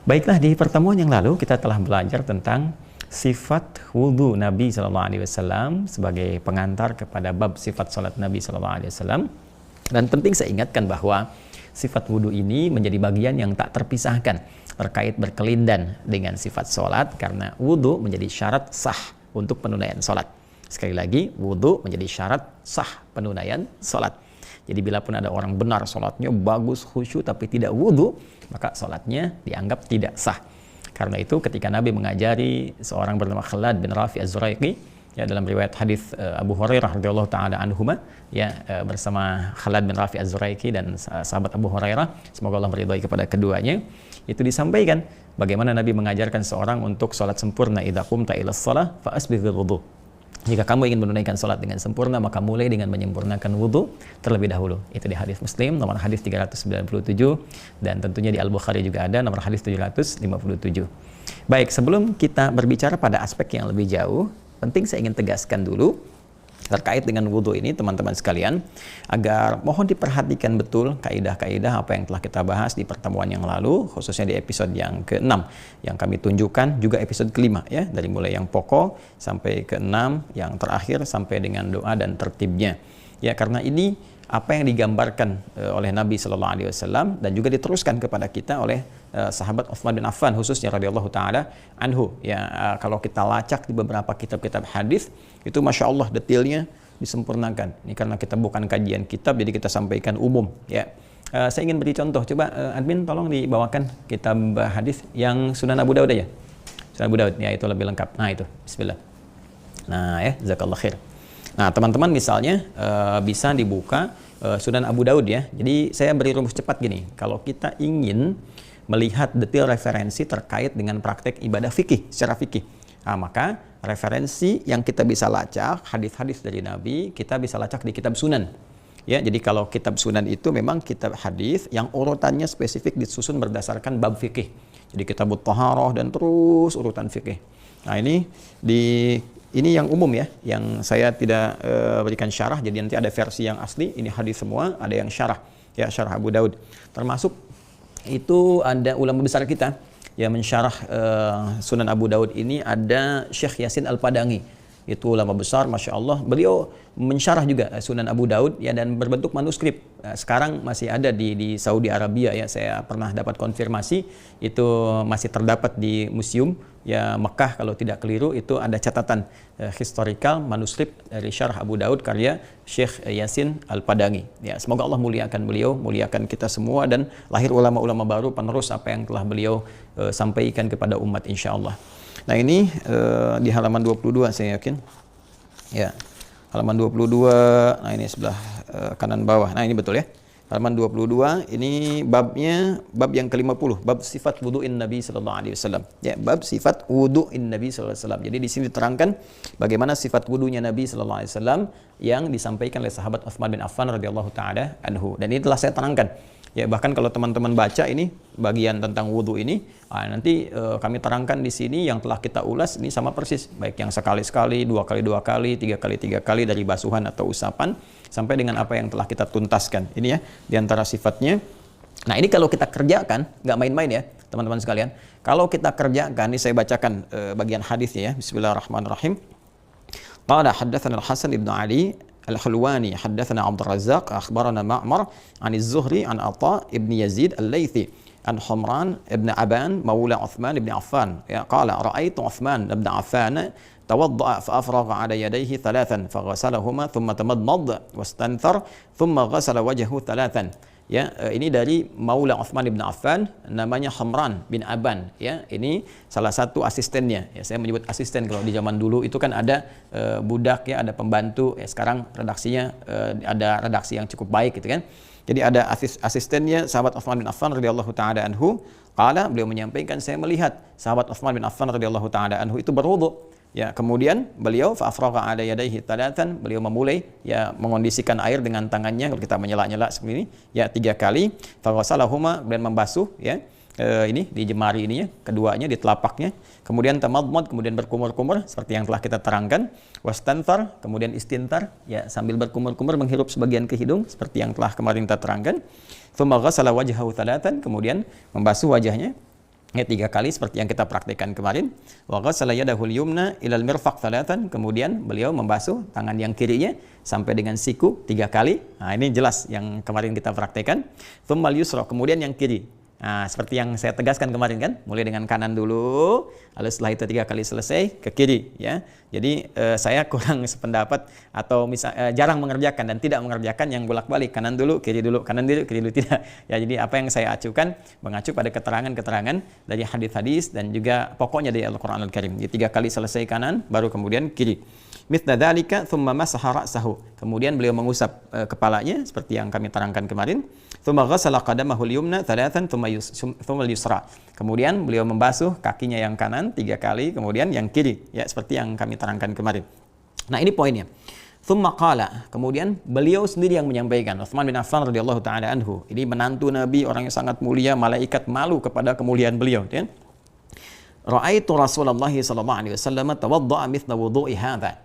Baiklah, di pertemuan yang lalu kita telah belajar tentang sifat wudhu Nabi Sallallahu Alaihi Wasallam sebagai pengantar kepada bab sifat salat Nabi Sallallahu Alaihi Wasallam. Dan penting saya ingatkan bahwa sifat wudhu ini menjadi bagian yang tak terpisahkan terkait berkelindan dengan sifat salat, karena wudhu menjadi syarat sah untuk penunaian salat. Sekali lagi, wudhu menjadi syarat sah penunaian salat. Jadi bila pun ada orang benar salatnya bagus, khusyuk, tapi tidak wudhu, maka salatnya dianggap tidak sah. Karena itu ketika Nabi mengajari seorang bernama Khalad bin Rafi Az-Zuraiqi, ya, dalam riwayat hadis Abu Hurairah radhiyallahu taala anhuma, ya, bersama Khalad bin Rafi Az-Zuraiqi dan sahabat Abu Hurairah, semoga Allah meridhai kepada keduanya, itu disampaikan bagaimana Nabi mengajarkan seorang untuk salat sempurna. Idza qumta ila shalah fa asbighil wudu. Jika kamu ingin menunaikan salat dengan sempurna, maka mulai dengan menyempurnakan wudhu terlebih dahulu. Itu di hadis Muslim nomor hadis 397, dan tentunya di Al-Bukhari juga ada nomor hadis 757. Baik, sebelum kita berbicara pada aspek yang lebih jauh, penting saya ingin tegaskan dulu terkait dengan wudhu ini, teman-teman sekalian, agar mohon diperhatikan betul kaidah-kaidah apa yang telah kita bahas di pertemuan yang lalu, khususnya di episode yang ke-6 yang kami tunjukkan, juga episode ke-5, ya, dari mulai yang pokok sampai ke-6, yang terakhir sampai dengan doa dan tertibnya. Ya, karena ini apa yang digambarkan oleh Nabi Sallallahu Alaihi Wasallam dan juga diteruskan kepada kita oleh sahabat Utsman bin Affan khususnya radhiyallahu taala anhu. Ya, kalau kita lacak di beberapa kitab-kitab hadis, itu masya Allah detailnya disempurnakan. Ini karena kita bukan kajian kitab, jadi kita sampaikan umum. Ya, saya ingin beri contoh. Coba admin tolong dibawakan kitab hadis yang Sunan Abu Daud aja. Sunan Abu Daud, ya, itu lebih lengkap. Nah itu, Bismillah. Nah ya, jazakallah khair. Nah teman-teman misalnya bisa dibuka Sunan Abu Daud, ya. Jadi saya beri rumus cepat gini. Kalau kita ingin melihat detail referensi terkait dengan praktek ibadah fikih secara fikih, nah, maka referensi yang kita bisa lacak hadis-hadis dari Nabi, kita bisa lacak di kitab Sunan. Ya, jadi kalau kitab Sunan itu memang kitab hadis yang urutannya spesifik disusun berdasarkan bab fikih. Jadi kitab Taharah dan terus urutan fikih. Nah ini yang umum, ya, yang saya tidak berikan syarah. Jadi nanti ada versi yang asli, ini hadis semua, ada yang syarah, ya, syarah Abu Daud. Termasuk itu ada ulama besar kita yang mensyarah Sunan Abu Daud ini, ada Syekh Yasin Al-Padangi. Itu ulama besar, masya Allah. Beliau mensyarah juga Sunan Abu Daud, ya, dan berbentuk manuskrip. Sekarang masih ada di Saudi Arabia, ya. Saya pernah dapat konfirmasi itu masih terdapat di museum, ya, Mekah kalau tidak keliru. Itu ada catatan historical manuskrip dari syarah Abu Daud karya Syekh Yasin Al-Padangi. Ya, semoga Allah muliakan beliau, muliakan kita semua, dan lahir ulama-ulama baru penerus apa yang telah beliau sampaikan kepada umat, insya Allah. Nah ini di halaman 22 saya yakin, ya, halaman 22. Nah ini sebelah kanan bawah. Nah ini betul, ya, halaman 22. Ini babnya bab yang ke-50, bab sifat wudu'in Nabi Sallallahu Alaihi Wasallam. Ya, bab sifat wudu'in Nabi Sallallahu Alaihi Wasallam. Jadi di sini diterangkan bagaimana sifat wudunya Nabi Sallallahu Alaihi Wasallam yang disampaikan oleh sahabat Utsman bin Affan radhiyallahu taala anhu. Dan ini telah saya terangkan. Ya, bahkan kalau teman-teman baca ini bagian tentang wudhu ini, nanti kami terangkan di sini yang telah kita ulas ini sama persis, baik yang sekali-sekali, dua kali, tiga kali dari basuhan atau usapan, sampai dengan apa yang telah kita tuntaskan. Ini, ya, diantara sifatnya. Nah ini kalau kita kerjakan, nggak main-main, ya, teman-teman sekalian. Kalau kita kerjakan, ini saya bacakan bagian hadisnya, ya. Bismillahirrahmanirrahim. Qala haddatsana Al-Hasan ibn Ali Al-Hulwani haddatsana Abdul Razzaq akhbarana Ma'mar an Az-Zuhri an Atha ibn Yazid Al-Laythi an Humran ibn Aban maula Uthman ibn Affan, ya, qala ra'aitu Uthman ibn Affan tawadda'a fa afragha 'ala yadayhi thalathan faghasalahuma thumma tamadmad wastanthar thumma ghasala wajhahu thalathan. Ya, ini dari maula Uthman ibn Affan, namanya Humran bin Aban, ya. Ini salah satu asistennya, ya. Saya menyebut asisten, kalau di zaman dulu itu kan ada budak, ya, ada pembantu, ya. Sekarang redaksinya ada redaksi yang cukup baik, gitu kan. Jadi ada asistennya sahabat Uthman bin Affan radhiyallahu taala anhu. Qala, beliau menyampaikan, saya melihat sahabat Uthman bin Affan radhiyallahu taala anhu itu berwudu. Ya, kemudian beliau fa'afraqa 'ala yadayhi thalathan, beliau memulai, ya, mengondisikan air dengan tangannya, kalau kita menyela-nyela seperti ini, ya, 3 kali. Faghasalahuma, dan membasuh, ya, ini di jemari ini, ya, keduanya di telapaknya. Kemudian tamadmad, kemudian berkumur-kumur seperti yang telah kita terangkan. Wastanthar, kemudian istintar, ya, sambil berkumur-kumur menghirup sebagian ke hidung seperti yang telah kemarin kita terangkan. Tsumma ghasala wajhahu thalathan, kemudian membasuh wajahnya Ya, 3 kali seperti yang kita praktekkan kemarin. Wa ghassala yadahul yumna ilal mirfaq thalathan. Kemudian beliau membasuh tangan yang kirinya sampai dengan siku 3 kali. Nah, ini jelas yang kemarin kita praktekkan. Tsummal yusra, kemudian yang kiri. Nah, seperti yang saya tegaskan kemarin kan, mulai dengan kanan dulu, lalu setelah itu 3 kali selesai ke kiri, ya. Jadi saya kurang sependapat atau jarang mengerjakan dan tidak mengerjakan yang bolak-balik, kanan dulu, kanan dulu, kiri dulu, tidak. Ya, jadi apa yang saya acukan mengacu pada keterangan-keterangan dari hadis-hadis dan juga pokoknya dari Al-Qur'anul Karim. Jadi 3 kali selesai kanan, baru kemudian kiri. Mithla dzalika tsumma masaha ra'sahu. Kemudian beliau mengusap kepalanya seperti yang kami terangkan kemarin. Tsumma ghassala qadamahu al-yumna thalathan tsumma al-yusra. Kemudian beliau membasuh kakinya yang kanan 3 kali, kemudian yang kiri, ya seperti yang kami terangkan kemarin. Nah, ini poinnya. Tsumma qala, kemudian beliau sendiri yang menyampaikan, Utsman bin Affan radhiyallahu taala anhu. Ini menantu Nabi, orang yang sangat mulia, malaikat malu kepada kemuliaan beliau, ya. Ra'aitu Rasulullah sallallahu alaihi wasallam tawadda'a mithla wudu'i hadza.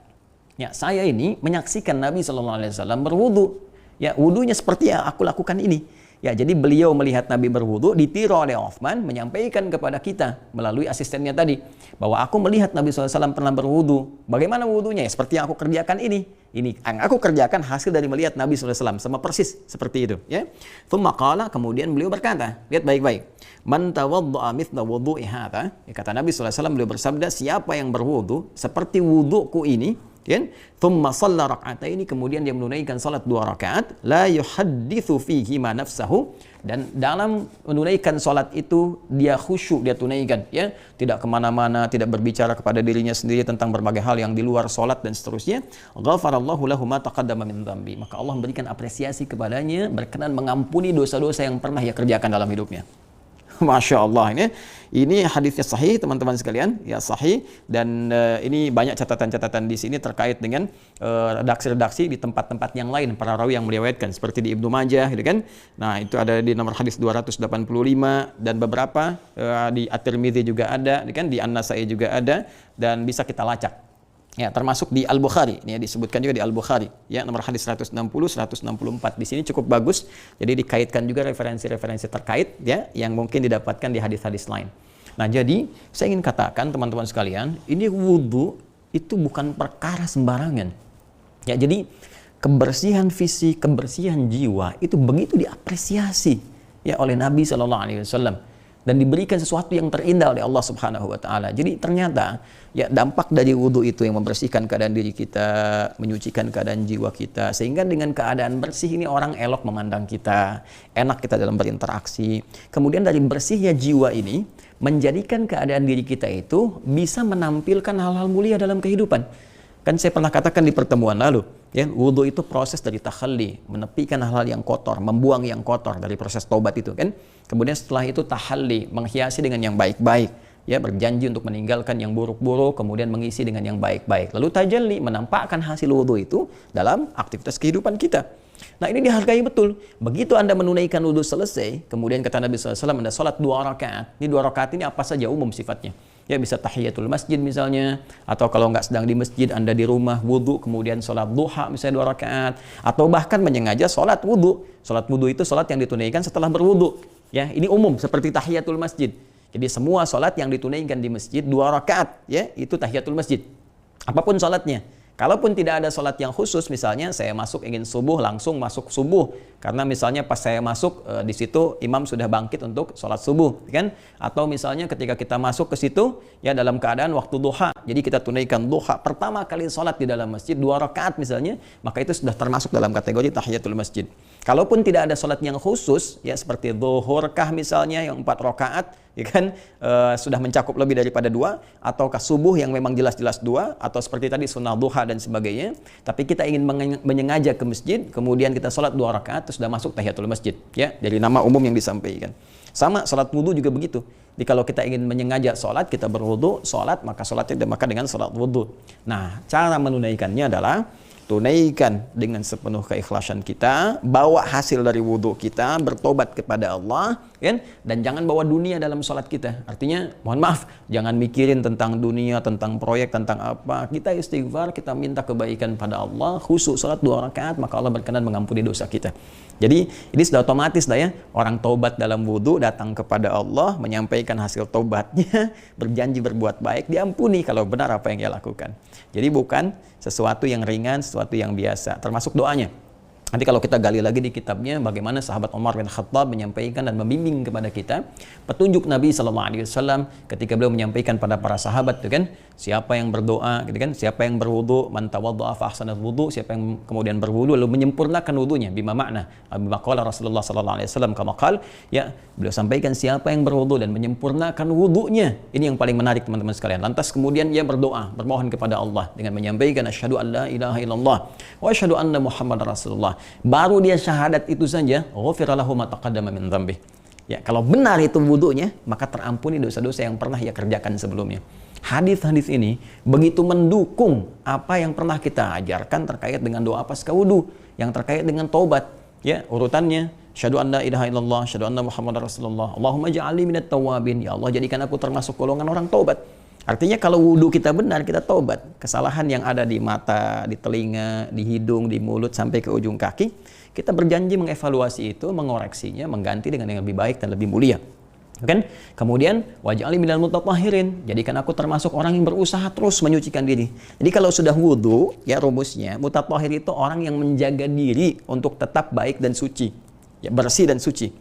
Ya, saya ini menyaksikan Nabi sallallahu alaihi wasallam berwudu. Ya, wudunya seperti yang aku lakukan ini. Ya, jadi beliau melihat Nabi berwudu, ditiru oleh Utsman menyampaikan kepada kita melalui asistennya tadi bahwa aku melihat Nabi SAW pernah berwudu. Bagaimana wudunya? Ya, seperti yang aku kerjakan ini. Ini yang aku kerjakan hasil dari melihat Nabi SAW, sama persis seperti itu. Ya. Tsumma qala, kemudian beliau berkata, lihat baik-baik. Man tawadda'a mithla wudu'i hadza. Ya, kata Nabi SAW, beliau bersabda, siapa yang berwudu seperti wuduku ini, kan? Thumma shalla rak'ataini, kemudian dia menunaikan salat 2 rakaat, la yuhadditsu fihi ma nafsahu, dan dalam menunaikan salat itu dia khusyuk, dia tunaikan, ya, tidak kemana-mana, tidak berbicara kepada dirinya sendiri tentang berbagai hal yang di luar salat dan seterusnya. Ghafarallahu lahu ma taqaddama min dzambi, maka Allah memberikan apresiasi kepadanya, berkenan mengampuni dosa-dosa yang pernah ia kerjakan dalam hidupnya. Masya Allah, ini hadisnya sahih teman-teman sekalian, ya sahih, dan ini banyak catatan-catatan di sini terkait dengan redaksi-redaksi di tempat-tempat yang lain para rawi yang meriwayatkan seperti di Ibnu Majah, gitu kan. Nah, itu ada di nomor hadis 285 dan beberapa di At-Tirmidzi juga ada, gitu kan, di An-Nasa'i juga ada, dan bisa kita lacak. Ya, termasuk di Al-Bukhari, ini ya, disebutkan juga di Al-Bukhari, ya, nomor hadis 160, 164. Di sini cukup bagus. Jadi dikaitkan juga referensi-referensi terkait, ya, yang mungkin didapatkan di hadis-hadis lain. Nah, jadi saya ingin katakan teman-teman sekalian, ini wudu itu bukan perkara sembarangan. Ya, jadi kebersihan fisik, kebersihan jiwa itu begitu diapresiasi, ya, oleh Nabi Shallallahu Alaihi Wasallam. Dan diberikan sesuatu yang terindah oleh Allah Subhanahu wa taala. Jadi ternyata ya dampak dari wudu itu yang membersihkan keadaan diri kita, menyucikan keadaan jiwa kita, sehingga dengan keadaan bersih ini orang elok memandang kita, enak kita dalam berinteraksi. Kemudian dari bersihnya jiwa ini menjadikan keadaan diri kita itu bisa menampilkan hal-hal mulia dalam kehidupan. Kan saya pernah katakan di pertemuan lalu, ya, wudu itu proses dari takhalli, menepikan hal-hal yang kotor, membuang yang kotor dari proses taubat itu, kan. Kemudian setelah itu tahalli, menghiasi dengan yang baik-baik, ya, berjanji untuk meninggalkan yang buruk-buruk, kemudian mengisi dengan yang baik-baik. Lalu tajalli, menampakkan hasil wudu itu dalam aktivitas kehidupan kita. Nah, ini dihargai betul. Begitu Anda menunaikan wudu selesai, kemudian kata Nabi SAW, Anda sholat 2 rakaat. Ini 2 rakaat ini apa saja umum sifatnya. Ya, bisa tahiyatul masjid misalnya, atau kalau nggak sedang di masjid, Anda di rumah wudu, kemudian sholat duha misalnya 2 rakaat, atau bahkan menyengaja sholat wudu. Sholat wudu itu sholat yang ditunaikan setelah berwudu. Ya, ini umum seperti tahiyatul masjid. Jadi semua sholat yang ditunaikan di masjid 2 rakaat, ya, itu tahiyatul masjid. Apapun sholatnya. Kalaupun tidak ada sholat yang khusus, misalnya saya masuk ingin subuh, langsung masuk subuh. Karena misalnya pas saya masuk, di situ imam sudah bangkit untuk sholat subuh, kan? Atau misalnya ketika kita masuk ke situ, ya dalam keadaan waktu duha. Jadi kita tunaikan duha, pertama kali sholat di dalam masjid, 2 rakaat misalnya, maka itu sudah termasuk dalam kategori tahiyatul masjid. Kalaupun tidak ada sholat yang khusus, ya seperti zuhurkah misalnya yang 4 rakaat, ya kan, sudah mencakup lebih daripada 2, ataukah subuh yang memang jelas-jelas 2, atau seperti tadi sunnah duha dan sebagainya, tapi kita ingin menyengaja ke masjid, kemudian kita sholat 2 rakaat, sudah masuk tahiyatul masjid, ya, dari nama umum yang disampaikan. Sama sholat wudu juga begitu. Jadi kalau kita ingin menyengaja sholat, kita berwudu, sholat, maka sholatnya maka dengan sholat wudu. Nah, cara menunaikannya adalah tunaikan dengan sepenuh keikhlasan kita, bawa hasil dari wudhu kita, bertobat kepada Allah, kan? Dan jangan bawa dunia dalam sholat kita. Artinya, mohon maaf, jangan mikirin tentang dunia, tentang proyek, tentang apa. Kita istighfar, kita minta kebaikan pada Allah, khusus sholat 2 rakaat, maka Allah berkenan mengampuni dosa kita. Jadi, ini sudah otomatis dah ya. Orang taubat dalam wudhu, datang kepada Allah, menyampaikan hasil taubatnya, berjanji berbuat baik, diampuni kalau benar apa yang dia lakukan. Jadi bukan sesuatu yang ringan, sesuatu yang biasa, termasuk doanya. Nanti kalau kita gali lagi di kitabnya, bagaimana sahabat Umar bin Khattab menyampaikan dan membimbing kepada kita petunjuk Nabi SAW ketika beliau menyampaikan pada para sahabat, itu kan, siapa yang berdoa, gitu kan, siapa yang berwudu, man tawadda'a fa ahsanal wudu, siapa yang kemudian berwudu lalu menyempurnakan wudunya, bima makna, bima qala Rasulullah SAW kama qala, ya, beliau sampaikan siapa yang berwudu dan menyempurnakan wudunya. Ini yang paling menarik teman-teman sekalian. Lantas kemudian ia berdoa, bermohon kepada Allah dengan menyampaikan asyhadu an la ilaha illallah wa asyhadu anna Muhammadar Rasulullah. Baru dia syahadat itu saja, ghufira lahu ma taqaddama min dzambih. Ya, kalau benar itu wudunya, maka terampuni dosa-dosa yang pernah ia kerjakan sebelumnya. Hadis-hadis ini begitu mendukung apa yang pernah kita ajarkan terkait dengan doa pasca wudu, yang terkait dengan taubat. Ya, urutannya syahadu an la ilaha illallah, syahadu anna Muhammadar Rasulullah, Allahumma ja'alni minat tawabin. Ya Allah, jadikan aku termasuk golongan orang taubat. Artinya kalau wudhu kita benar, kita taubat. Kesalahan yang ada di mata, di telinga, di hidung, di mulut, sampai ke ujung kaki, kita berjanji mengevaluasi itu, mengoreksinya, mengganti dengan yang lebih baik dan lebih mulia. Kan? Kemudian, waj'alni minal mutatahhirin. Jadikan aku termasuk orang yang berusaha terus menyucikan diri. Jadi kalau sudah wudhu, ya rumusnya, mutatahhir itu orang yang menjaga diri untuk tetap baik dan suci. Ya, bersih dan suci.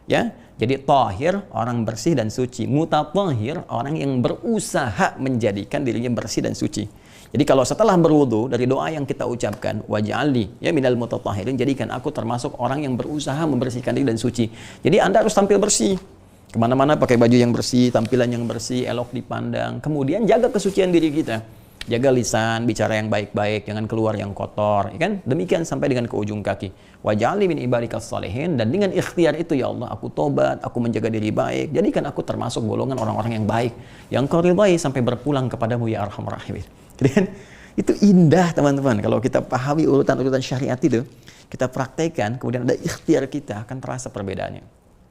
Ya, jadi tahir orang bersih dan suci, mutatahhir orang yang berusaha menjadikan dirinya bersih dan suci. Jadi kalau setelah berwudu dari doa yang kita ucapkan, waj'alni ya minal mutatahhirin, jadikan aku termasuk orang yang berusaha membersihkan diri dan suci. Jadi Anda harus tampil bersih. Kemana-mana pakai baju yang bersih, tampilan yang bersih, elok dipandang. Kemudian jaga kesucian diri kita. Jaga lisan, bicara yang baik-baik, jangan keluar yang kotor, ya kan? Demikian sampai dengan ke ujung kaki. Waj'alni min ibadikas shalihin, dan dengan ikhtiar itu ya Allah, aku tobat, aku menjaga diri baik, jadikan aku termasuk golongan orang-orang yang baik, yang kau ridhai sampai berpulang kepadamu ya arhamar rahimin. Kan? Itu indah teman-teman, kalau kita pahami urutan-urutan syariat itu, kita praktekkan, kemudian ada ikhtiar kita, akan terasa perbedaannya.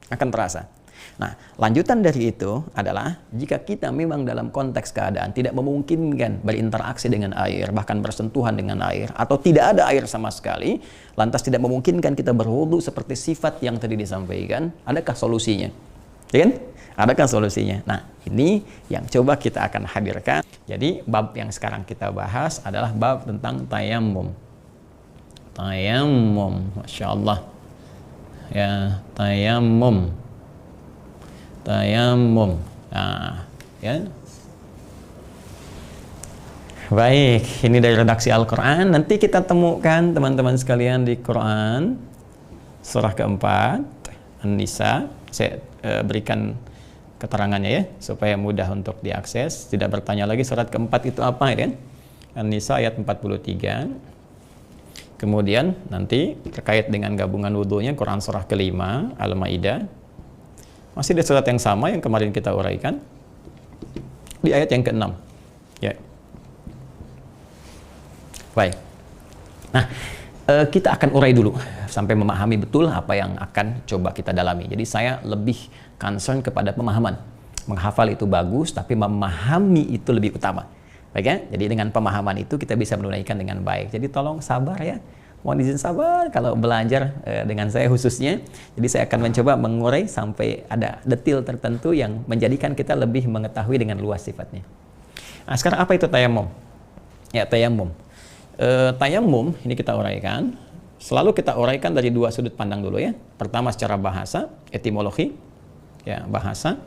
Akan terasa. Nah, lanjutan dari itu adalah jika kita memang dalam konteks keadaan tidak memungkinkan berinteraksi dengan air, bahkan bersentuhan dengan air, atau tidak ada air sama sekali, lantas tidak memungkinkan kita berwudu seperti sifat yang tadi disampaikan, adakah solusinya? Ya kan? Adakah solusinya? Nah, ini yang coba kita akan hadirkan. Jadi, bab yang sekarang kita bahas adalah bab tentang tayammum. Tayammum, Masya Allah. Ya, tayammum. Tayammum. Nah, ya. Baik, ini dari redaksi Al-Quran. Nanti kita temukan teman-teman sekalian di Quran surah keempat, An-Nisa. Saya berikan keterangannya ya, supaya mudah untuk diakses. Tidak bertanya lagi surat keempat itu apa ya kan? An-Nisa ayat 43. Kemudian nanti terkait dengan gabungan wudhunya Quran surah kelima, Al-Maidah. Masih di surat yang sama yang kemarin kita uraikan di ayat yang ke-6. Ya. Baik. Nah, kita akan urai dulu sampai memahami betul apa yang akan coba kita dalami. Jadi saya lebih concern kepada pemahaman. Menghafal itu bagus, tapi memahami itu lebih utama. Baik ya? Jadi dengan pemahaman itu kita bisa menunaikan dengan baik. Jadi tolong sabar ya. Mohon izin sabar kalau belajar dengan saya khususnya. Jadi saya akan mencoba mengurai sampai ada detil tertentu yang menjadikan kita lebih mengetahui dengan luas sifatnya. Nah, sekarang apa itu tayammum? Ya, tayammum. Tayammum ini kita uraikan. Selalu kita uraikan dari dua sudut pandang dulu ya. Pertama secara bahasa, etimologi, ya bahasa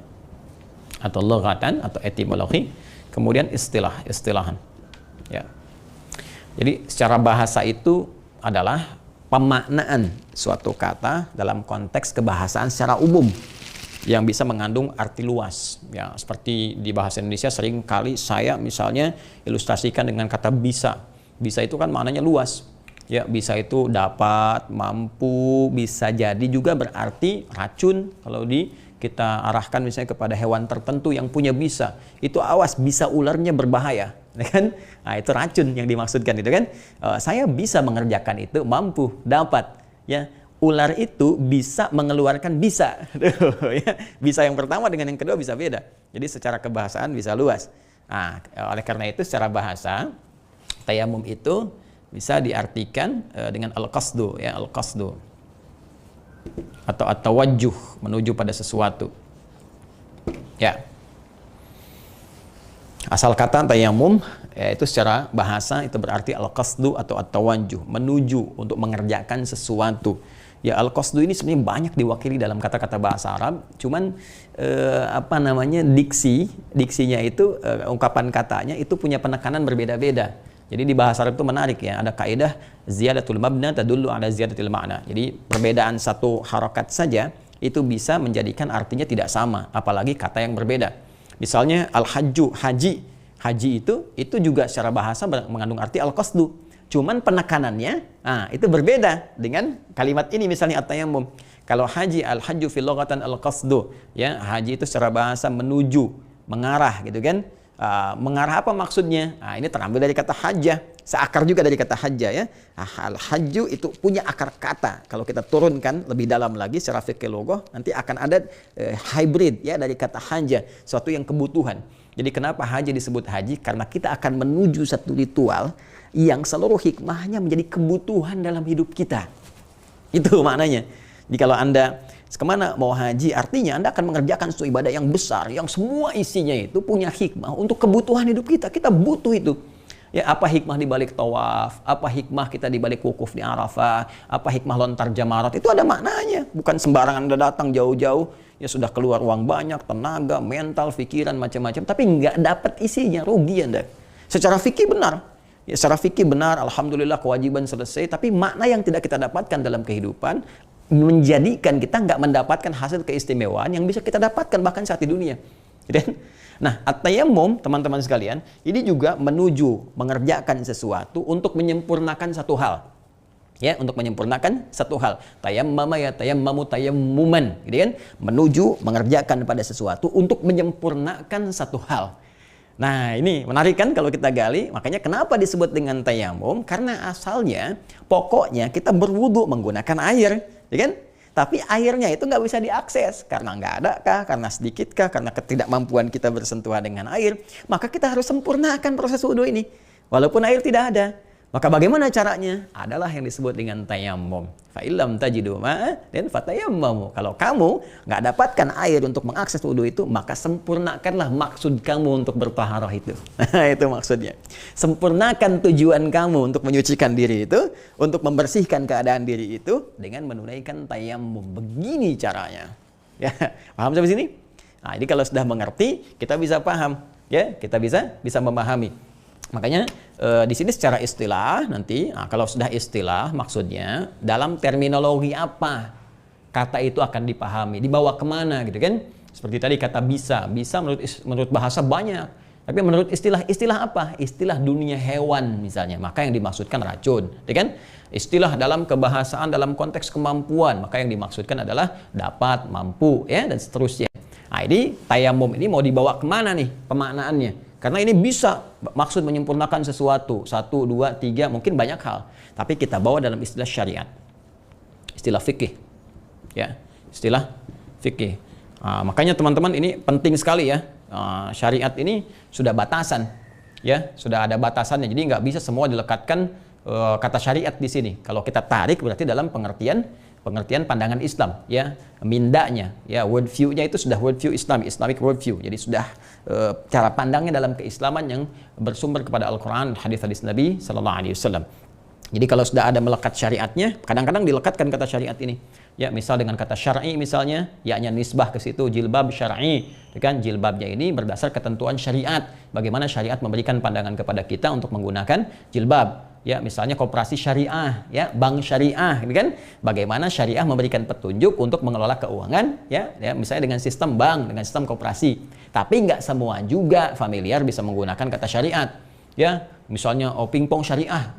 atau loghatan atau etimologi. Kemudian istilahan. Ya. Jadi secara bahasa itu adalah pemaknaan suatu kata dalam konteks kebahasaan secara umum yang bisa mengandung arti luas. Ya, seperti di bahasa Indonesia sering kali saya misalnya ilustrasikan dengan kata bisa. Bisa itu kan maknanya luas. Ya, bisa itu dapat, mampu, bisa jadi juga berarti racun kalau di kita arahkan misalnya kepada hewan tertentu yang punya bisa, itu awas, bisa ularnya berbahaya, ya kan? Nah, itu racun yang dimaksudkan itu kan. Saya bisa mengerjakan itu, mampu, dapat, ya. Ular itu bisa mengeluarkan bisa. Ya. Bisa yang pertama dengan yang kedua bisa beda. Jadi secara kebahasaan bisa luas. Nah, oleh karena itu secara bahasa tayamum itu bisa diartikan dengan al-qasdu, ya, al-qasdu. Atau at-tawajjuh, menuju pada sesuatu. Ya. Asal kata tayamum yaitu secara bahasa itu berarti al-qasdu atau at-tawajjuh, menuju untuk mengerjakan sesuatu. Ya, al-qasdu ini sebenarnya banyak diwakili dalam kata-kata bahasa Arab, cuman diksinya itu, ungkapan katanya itu punya penekanan berbeda-beda. Jadi di bahasa Arab itu menarik ya, ada kaidah ziyadatul mabna tadullu ala ziyadatil ma'na. Jadi perbedaan satu harokat saja itu bisa menjadikan artinya tidak sama, apalagi kata yang berbeda. Misalnya al-hajju, haji itu juga secara bahasa mengandung arti al-qasdu. Cuman penekanannya, itu berbeda dengan kalimat ini misalnya at-tayammum. Kalau haji, al-hajju fil lughatan al-qasdu, ya, haji itu secara bahasa menuju, mengarah gitu kan. Mengarah apa maksudnya? Ini terambil dari kata hajjah, seakar juga dari kata hajjah ya. Al-hajju itu punya akar kata. Kalau kita turunkan lebih dalam lagi secara fikih logoh, nanti akan ada hybrid ya dari kata hajjah, suatu yang kebutuhan. Jadi kenapa haji disebut haji? Karena kita akan menuju satu ritual yang seluruh hikmahnya menjadi kebutuhan dalam hidup kita. Itu maknanya. Jadi kalau Anda kemana mau haji, artinya Anda akan mengerjakan suatu ibadah yang besar, yang semua isinya itu punya hikmah untuk kebutuhan hidup kita. Kita butuh itu. Ya, apa hikmah di balik tawaf? Apa hikmah kita di balik wukuf di Arafah? Apa hikmah lontar jamarat? Itu ada maknanya. Bukan sembarangan Anda datang jauh-jauh, ya sudah keluar uang banyak, tenaga, mental, pikiran, macam-macam, tapi nggak dapat isinya, rugi Anda. Secara fikih benar. Ya, secara fikih benar, alhamdulillah kewajiban selesai, tapi makna yang tidak kita dapatkan dalam kehidupan menjadikan kita nggak mendapatkan hasil keistimewaan yang bisa kita dapatkan bahkan saat di dunia. Nah, at-tayammum, teman-teman sekalian, ini juga menuju mengerjakan sesuatu untuk menyempurnakan satu hal. Ya, untuk menyempurnakan satu hal. Tayammama ya tayammamu tayammuman, gitu kan? Menuju mengerjakan pada sesuatu untuk menyempurnakan satu hal. Nah, ini menarik kan kalau kita gali. Makanya kenapa disebut dengan tayamum? Karena asalnya, pokoknya kita berwudu menggunakan air, ya kan? Tapi airnya itu nggak bisa diakses karena nggak ada kah, karena sedikit kah, karena ketidakmampuan kita bersentuhan dengan air. Maka kita harus sempurnakan proses wudu ini, walaupun air tidak ada. Maka bagaimana caranya? Adalah yang disebut dengan tayammum. Fa'illam tajidu ma'a dan fatayammamu. Kalau kamu nggak dapatkan air untuk mengakses wudu itu, maka sempurnakanlah maksud kamu untuk bertaharah itu. Itu maksudnya. Sempurnakan tujuan kamu untuk menyucikan diri itu, untuk membersihkan keadaan diri itu dengan menunaikan tayammum. Begini caranya. Ya, paham sampai sini? Nah, ini kalau sudah mengerti, kita bisa paham, ya, kita bisa memahami. Makanya di sini secara istilah nanti, kalau sudah istilah maksudnya dalam terminologi apa kata itu akan dipahami, dibawa kemana gitu kan? Seperti tadi kata bisa menurut bahasa banyak, tapi menurut istilah apa? Istilah dunia hewan misalnya, maka yang dimaksudkan racun, ya kan? Istilah dalam kebahasaan dalam konteks kemampuan, maka yang dimaksudkan adalah dapat, mampu, ya, dan seterusnya. Nah, ini tayamum ini mau dibawa kemana nih pemaknaannya? Karena ini bisa maksud menyempurnakan sesuatu, 1, 2, 3, mungkin banyak hal. Tapi kita bawa dalam istilah syariat, istilah fikih, ya, istilah fikih. Makanya teman-teman ini penting sekali ya. Syariat ini sudah batasan, ya, sudah ada batasannya. Jadi nggak bisa semua dilekatkan kata syariat di sini. Kalau kita tarik berarti dalam pengertian pandangan Islam, ya, mindanya, ya, world view-nya itu sudah world view Islamic world view. Jadi sudah cara pandangnya dalam keislaman yang bersumber kepada Al-Quran, hadis-hadis Nabi Sallallahu Alaihi Wasallam. Jadi kalau sudah ada melekat syariatnya, kadang-kadang dilekatkan kata syariat ini. Ya, misal dengan kata syar'i misalnya, yaknya nisbah ke situ, jilbab syar'i, kan? Jilbabnya ini berdasar ketentuan syariat. Bagaimana syariat memberikan pandangan kepada kita untuk menggunakan jilbab. Ya, misalnya koperasi syariah, ya, bank syariah, gitu kan? Bagaimana syariah memberikan petunjuk untuk mengelola keuangan, ya, misalnya dengan sistem bank, dengan sistem koperasi. Tapi nggak semua juga familiar bisa menggunakan kata syariat, ya. Misalnya pingpong syariah.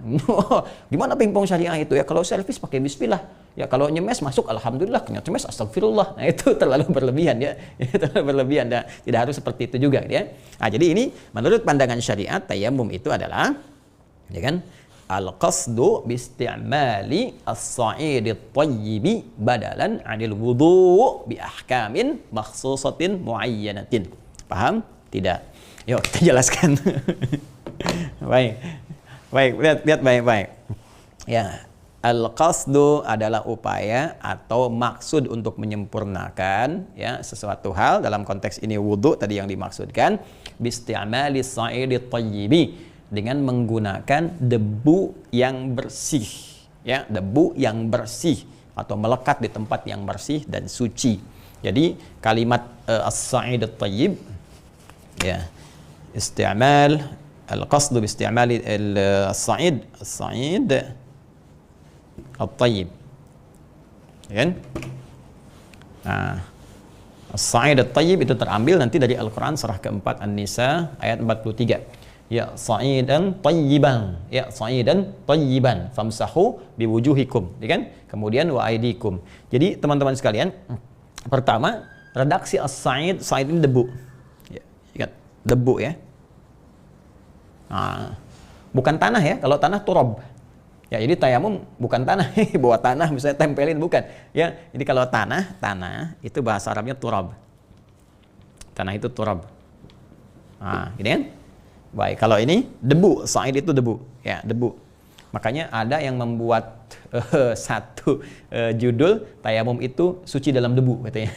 Gimana pingpong syariah itu ya? Kalau servis pakai bismillah. Ya kalau nyemes masuk alhamdulillah, kalau nyemes astagfirullah. Nah, itu terlalu berlebihan ya. Terlalu berlebihan. Nah, tidak harus seperti itu juga ya. Nah, jadi ini menurut pandangan syariat tayamum itu adalah ya kan al-qasdu biisti'mali as-sa'id at-tayyibi badalan 'anil wudu' bi ahkamin makhsusatin muayyanatin. Paham? Tidak. Yuk kita jelaskan. Baik. Baik, lihat baik-baik. Ya, al-qasdu adalah upaya atau maksud untuk menyempurnakan ya sesuatu hal, dalam konteks ini wudu tadi yang dimaksudkan, biisti'mali as-sa'id at-tayyibi, dengan menggunakan debu yang bersih ya, debu yang bersih atau melekat di tempat yang bersih dan suci. Jadi kalimat as-sa'id at-tayyib ya, isti'mal al-qasdu bi isti'mal as-sa'id at-tayyib kan. Nah, as-sa'id at-tayyib itu terambil nanti dari Al-Qur'an surah keempat An-Nisa ayat 43. Ya sa'idan tayyiban, ya sa'idan tayyiban famsahu biwujuhikum, ya kan? Kemudian wa aidikum. Jadi teman-teman sekalian, pertama redaksi as-sa'id, sa'id ini debu. Ya, ingat, debu ya. Nah, bukan tanah ya, kalau tanah turab. Ya, jadi tayamum bukan tanah, bawa tanah misalnya tempelin, bukan. Ya, jadi kalau tanah itu bahasa Arabnya turab. Tanah itu turab. Nah, ini kan? Baik, kalau ini debu, sa'id itu debu, ya debu. Makanya ada yang membuat satu judul tayamum itu suci dalam debu, katanya.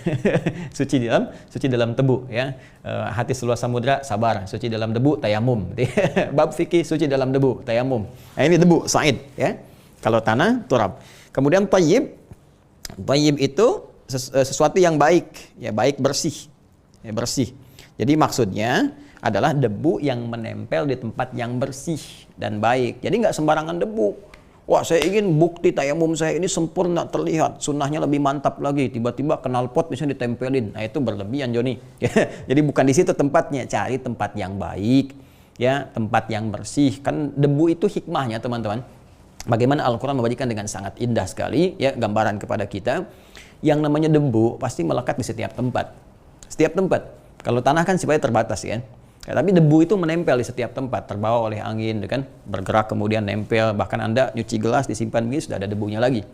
suci dalam tebu, ya. Hati seluas samudra, sabar, suci dalam debu, tayamum. Bab fikih suci dalam debu, tayamum. Nah ini debu, sa'id, ya. Kalau tanah, turab. Kemudian tayyib itu sesuatu yang baik, ya baik bersih, ya bersih. Jadi maksudnya adalah debu yang menempel di tempat yang bersih dan baik. Jadi nggak sembarangan debu. Wah, saya ingin bukti tayamum saya ini sempurna, terlihat sunnahnya lebih mantap lagi. Tiba-tiba knalpot bisa ditempelin. Nah itu berlebihan, Joni. Jadi bukan di situ tempatnya. Cari tempat yang baik, ya tempat yang bersih. Kan debu itu hikmahnya teman-teman. Bagaimana Al-Quran memberikan dengan sangat indah sekali ya gambaran kepada kita. Yang namanya debu pasti melekat di setiap tempat. Setiap tempat. Kalau tanah kan sifatnya terbatas ya. Ya, tapi debu itu menempel di setiap tempat, terbawa oleh angin, kan? Bergerak kemudian nempel, bahkan Anda nyuci gelas disimpan begini sudah ada debunya lagi.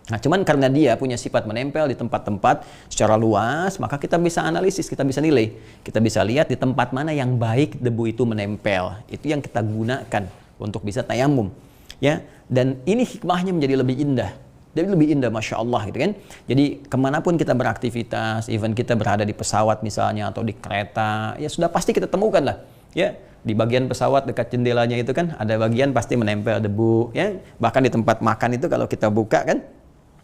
Nah, cuman karena dia punya sifat menempel di tempat-tempat secara luas, maka kita bisa analisis, kita bisa nilai. Kita bisa lihat di tempat mana yang baik debu itu menempel. Itu yang kita gunakan untuk bisa tayamum. Ya, dan ini hikmahnya menjadi lebih indah. Jadi lebih indah, Masya Allah gitu kan. Jadi kemanapun kita beraktivitas, even kita berada di pesawat misalnya atau di kereta, ya sudah pasti kita temukan lah. Ya, di bagian pesawat dekat jendelanya itu kan ada bagian pasti menempel debu. Ya, bahkan di tempat makan itu kalau kita buka kan,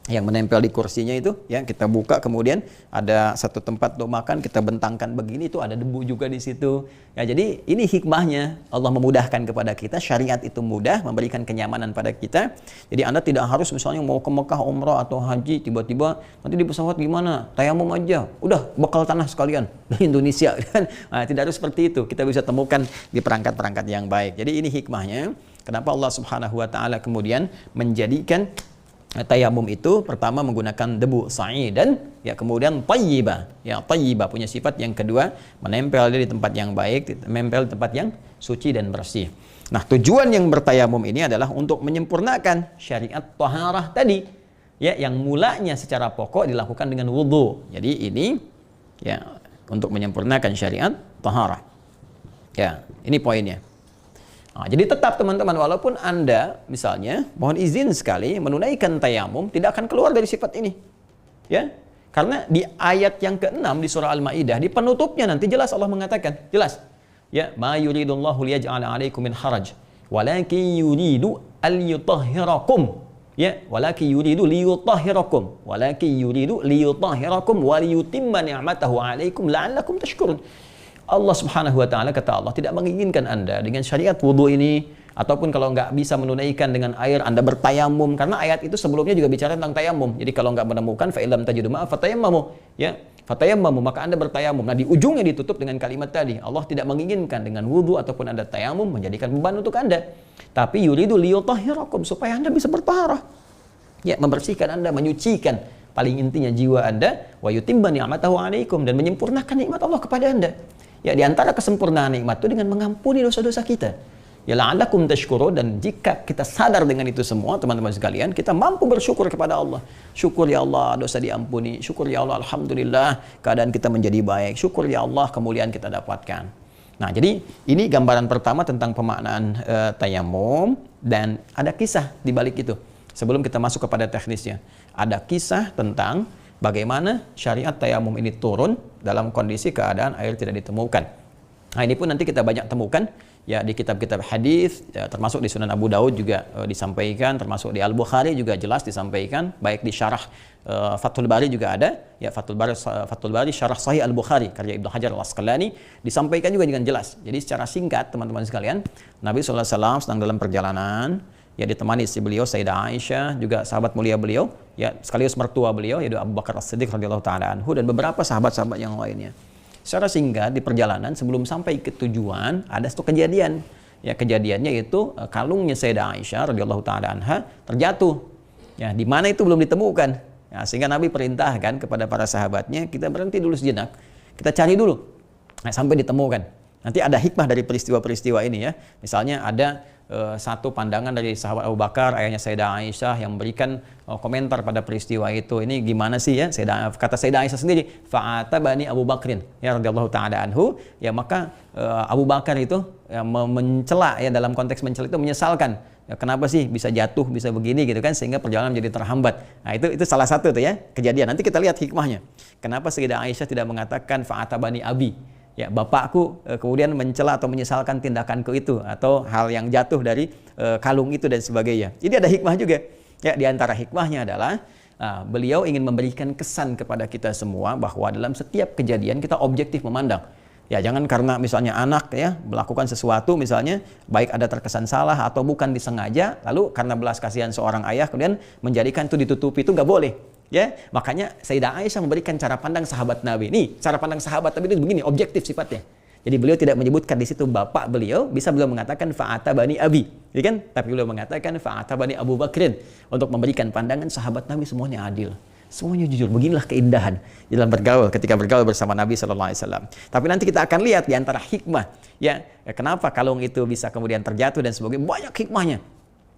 yang menempel di kursinya itu, ya kita buka kemudian ada satu tempat untuk makan kita bentangkan begini itu ada debu juga di situ. Ya jadi ini hikmahnya Allah memudahkan kepada kita, syariat itu mudah memberikan kenyamanan pada kita. Jadi Anda tidak harus misalnya mau ke Mekah umrah atau haji tiba-tiba nanti di pesawat gimana? Tayamum aja, udah bekal tanah sekalian dari Indonesia kan. Nah, tidak harus seperti itu. Kita bisa temukan di perangkat-perangkat yang baik. Jadi ini hikmahnya kenapa Allah Subhanahu wa taala kemudian menjadikan tayamum itu pertama menggunakan debu sa'idan, ya kemudian tayyibah. Ya tayyibah punya sifat yang kedua menempel di tempat yang baik, menempel di tempat yang suci dan bersih. Nah, tujuan yang bertayamum ini adalah untuk menyempurnakan syariat taharah tadi. Ya, yang mulanya secara pokok dilakukan dengan wudu. Jadi ini ya untuk menyempurnakan syariat taharah. Ya, ini poinnya. Nah, jadi tetap teman-teman, walaupun Anda misalnya mohon izin sekali menunaikan tayamum, tidak akan keluar dari sifat ini. Ya, karena di ayat yang ke-6 di surah Al-Maidah, di penutupnya nanti jelas Allah mengatakan, jelas. Ya, ma yuridullahu liyaj'ala 'alaikum min haraj, walakin yuridu al-yutahhirakum. Ya, walakin yuridu liyutahhirakum, walakin yuridu liyutahhirakum wa liyutimma ni'matahu 'alaikum la'allakum tashkurun. Allah Subhanahu wa taala, kata Allah, tidak menginginkan Anda dengan syariat wudu ini, ataupun kalau nggak bisa menunaikan dengan air Anda bertayamum, karena ayat itu sebelumnya juga bicara tentang tayamum. Jadi kalau nggak menemukan fa illam tajidu ma'a fatayammamu, ya fatayammamu, maka Anda bertayamum. Nah, di ujungnya ditutup dengan kalimat tadi, Allah tidak menginginkan dengan wudu ataupun Anda tayamum menjadikan beban untuk Anda, tapi yuridu liyutahhirakum, supaya Anda bisa bertaharah. Ya, membersihkan Anda, menyucikan paling intinya jiwa Anda, wa yutimma ni'matahu 'alaikum, dan menyempurnakan nikmat Allah kepada Anda. Ya, di antara kesempurnaan nikmat itu dengan mengampuni dosa-dosa kita. Ya, la'allakum tashkurun, dan jika kita sadar dengan itu semua, teman-teman sekalian, kita mampu bersyukur kepada Allah. Syukur ya Allah, dosa diampuni. Syukur ya Allah, alhamdulillah, keadaan kita menjadi baik. Syukur ya Allah, kemuliaan kita dapatkan. Nah, jadi ini gambaran pertama tentang pemaknaan tayamum, dan ada kisah di balik itu. Sebelum kita masuk kepada teknisnya, ada kisah tentang bagaimana syariat tayamum ini turun dalam kondisi keadaan air tidak ditemukan. Nah, ini pun nanti kita banyak temukan ya di kitab-kitab hadis, ya, termasuk di Sunan Abu Daud juga disampaikan, termasuk di Al-Bukhari juga jelas disampaikan, baik di syarah Fathul Bari juga ada, ya Fathul Bari syarah Sahih Al-Bukhari karya Ibnu Hajar Al-Asqalani, disampaikan juga dengan jelas. Jadi secara singkat, teman-teman sekalian, Nabi SAW sedang dalam perjalanan, ya ditemani istri beliau Sayyidah Aisyah, juga sahabat mulia beliau, ya sekaligus mertua beliau yaitu Abu Bakar As-Siddiq radhiyallahu taala anhu, dan beberapa sahabat-sahabat yang lainnya. Secara singkat, di perjalanan sebelum sampai ke tujuan ada satu kejadian. Ya, kejadiannya itu kalungnya Sayyidah Aisyah radhiyallahu taala anha terjatuh. Ya, di mana itu belum ditemukan. Ya, sehingga Nabi perintahkan kepada para sahabatnya, kita berhenti dulu sejenak, kita cari dulu. Nah, sampai ditemukan. Nanti ada hikmah dari peristiwa-peristiwa ini ya. Misalnya ada satu pandangan dari sahabat Abu Bakar, ayahnya Sayyidah Aisyah, yang memberikan komentar pada peristiwa itu. Ini gimana sih ya? Kata Sayyidah Aisyah sendiri, fa'atabani Abu Bakrin ya radhiyallahu taala anhu, ya maka Abu Bakar itu ya, mencela, ya dalam konteks mencela itu menyesalkan. Ya, kenapa sih bisa jatuh, bisa begini gitu kan, sehingga perjalanan menjadi terhambat. Nah, itu salah satu tuh ya kejadian. Nanti kita lihat hikmahnya. Kenapa Sayyidah Aisyah tidak mengatakan fa'atabani abi? Ya, bapakku kemudian mencela atau menyesalkan tindakanku itu, atau hal yang jatuh dari kalung itu dan sebagainya. Ini ada hikmah juga. Ya, di antara hikmahnya adalah beliau ingin memberikan kesan kepada kita semua bahwa dalam setiap kejadian kita objektif memandang. Ya, jangan karena misalnya anak ya melakukan sesuatu, misalnya baik ada terkesan salah atau bukan disengaja, lalu karena belas kasihan seorang ayah kemudian menjadikan itu ditutupi, itu nggak boleh. Ya, makanya Sayyidah Aisyah memberikan cara pandang sahabat Nabi. Nih, cara pandang sahabat Nabi itu begini, objektif sifatnya. Jadi beliau tidak menyebutkan di situ bapak beliau, bisa beliau mengatakan fa'atabani abi, ya kan? Tapi beliau mengatakan fa'atabani Abu Bakrin, untuk memberikan pandangan sahabat Nabi semuanya adil. Semuanya jujur. Beginilah keindahan dalam bergaul, ketika bergaul bersama Nabi sallallahu alaihi wasallam. Tapi nanti kita akan lihat di antara hikmah, ya kenapa kalung itu bisa kemudian terjatuh dan sebagainya, banyak hikmahnya.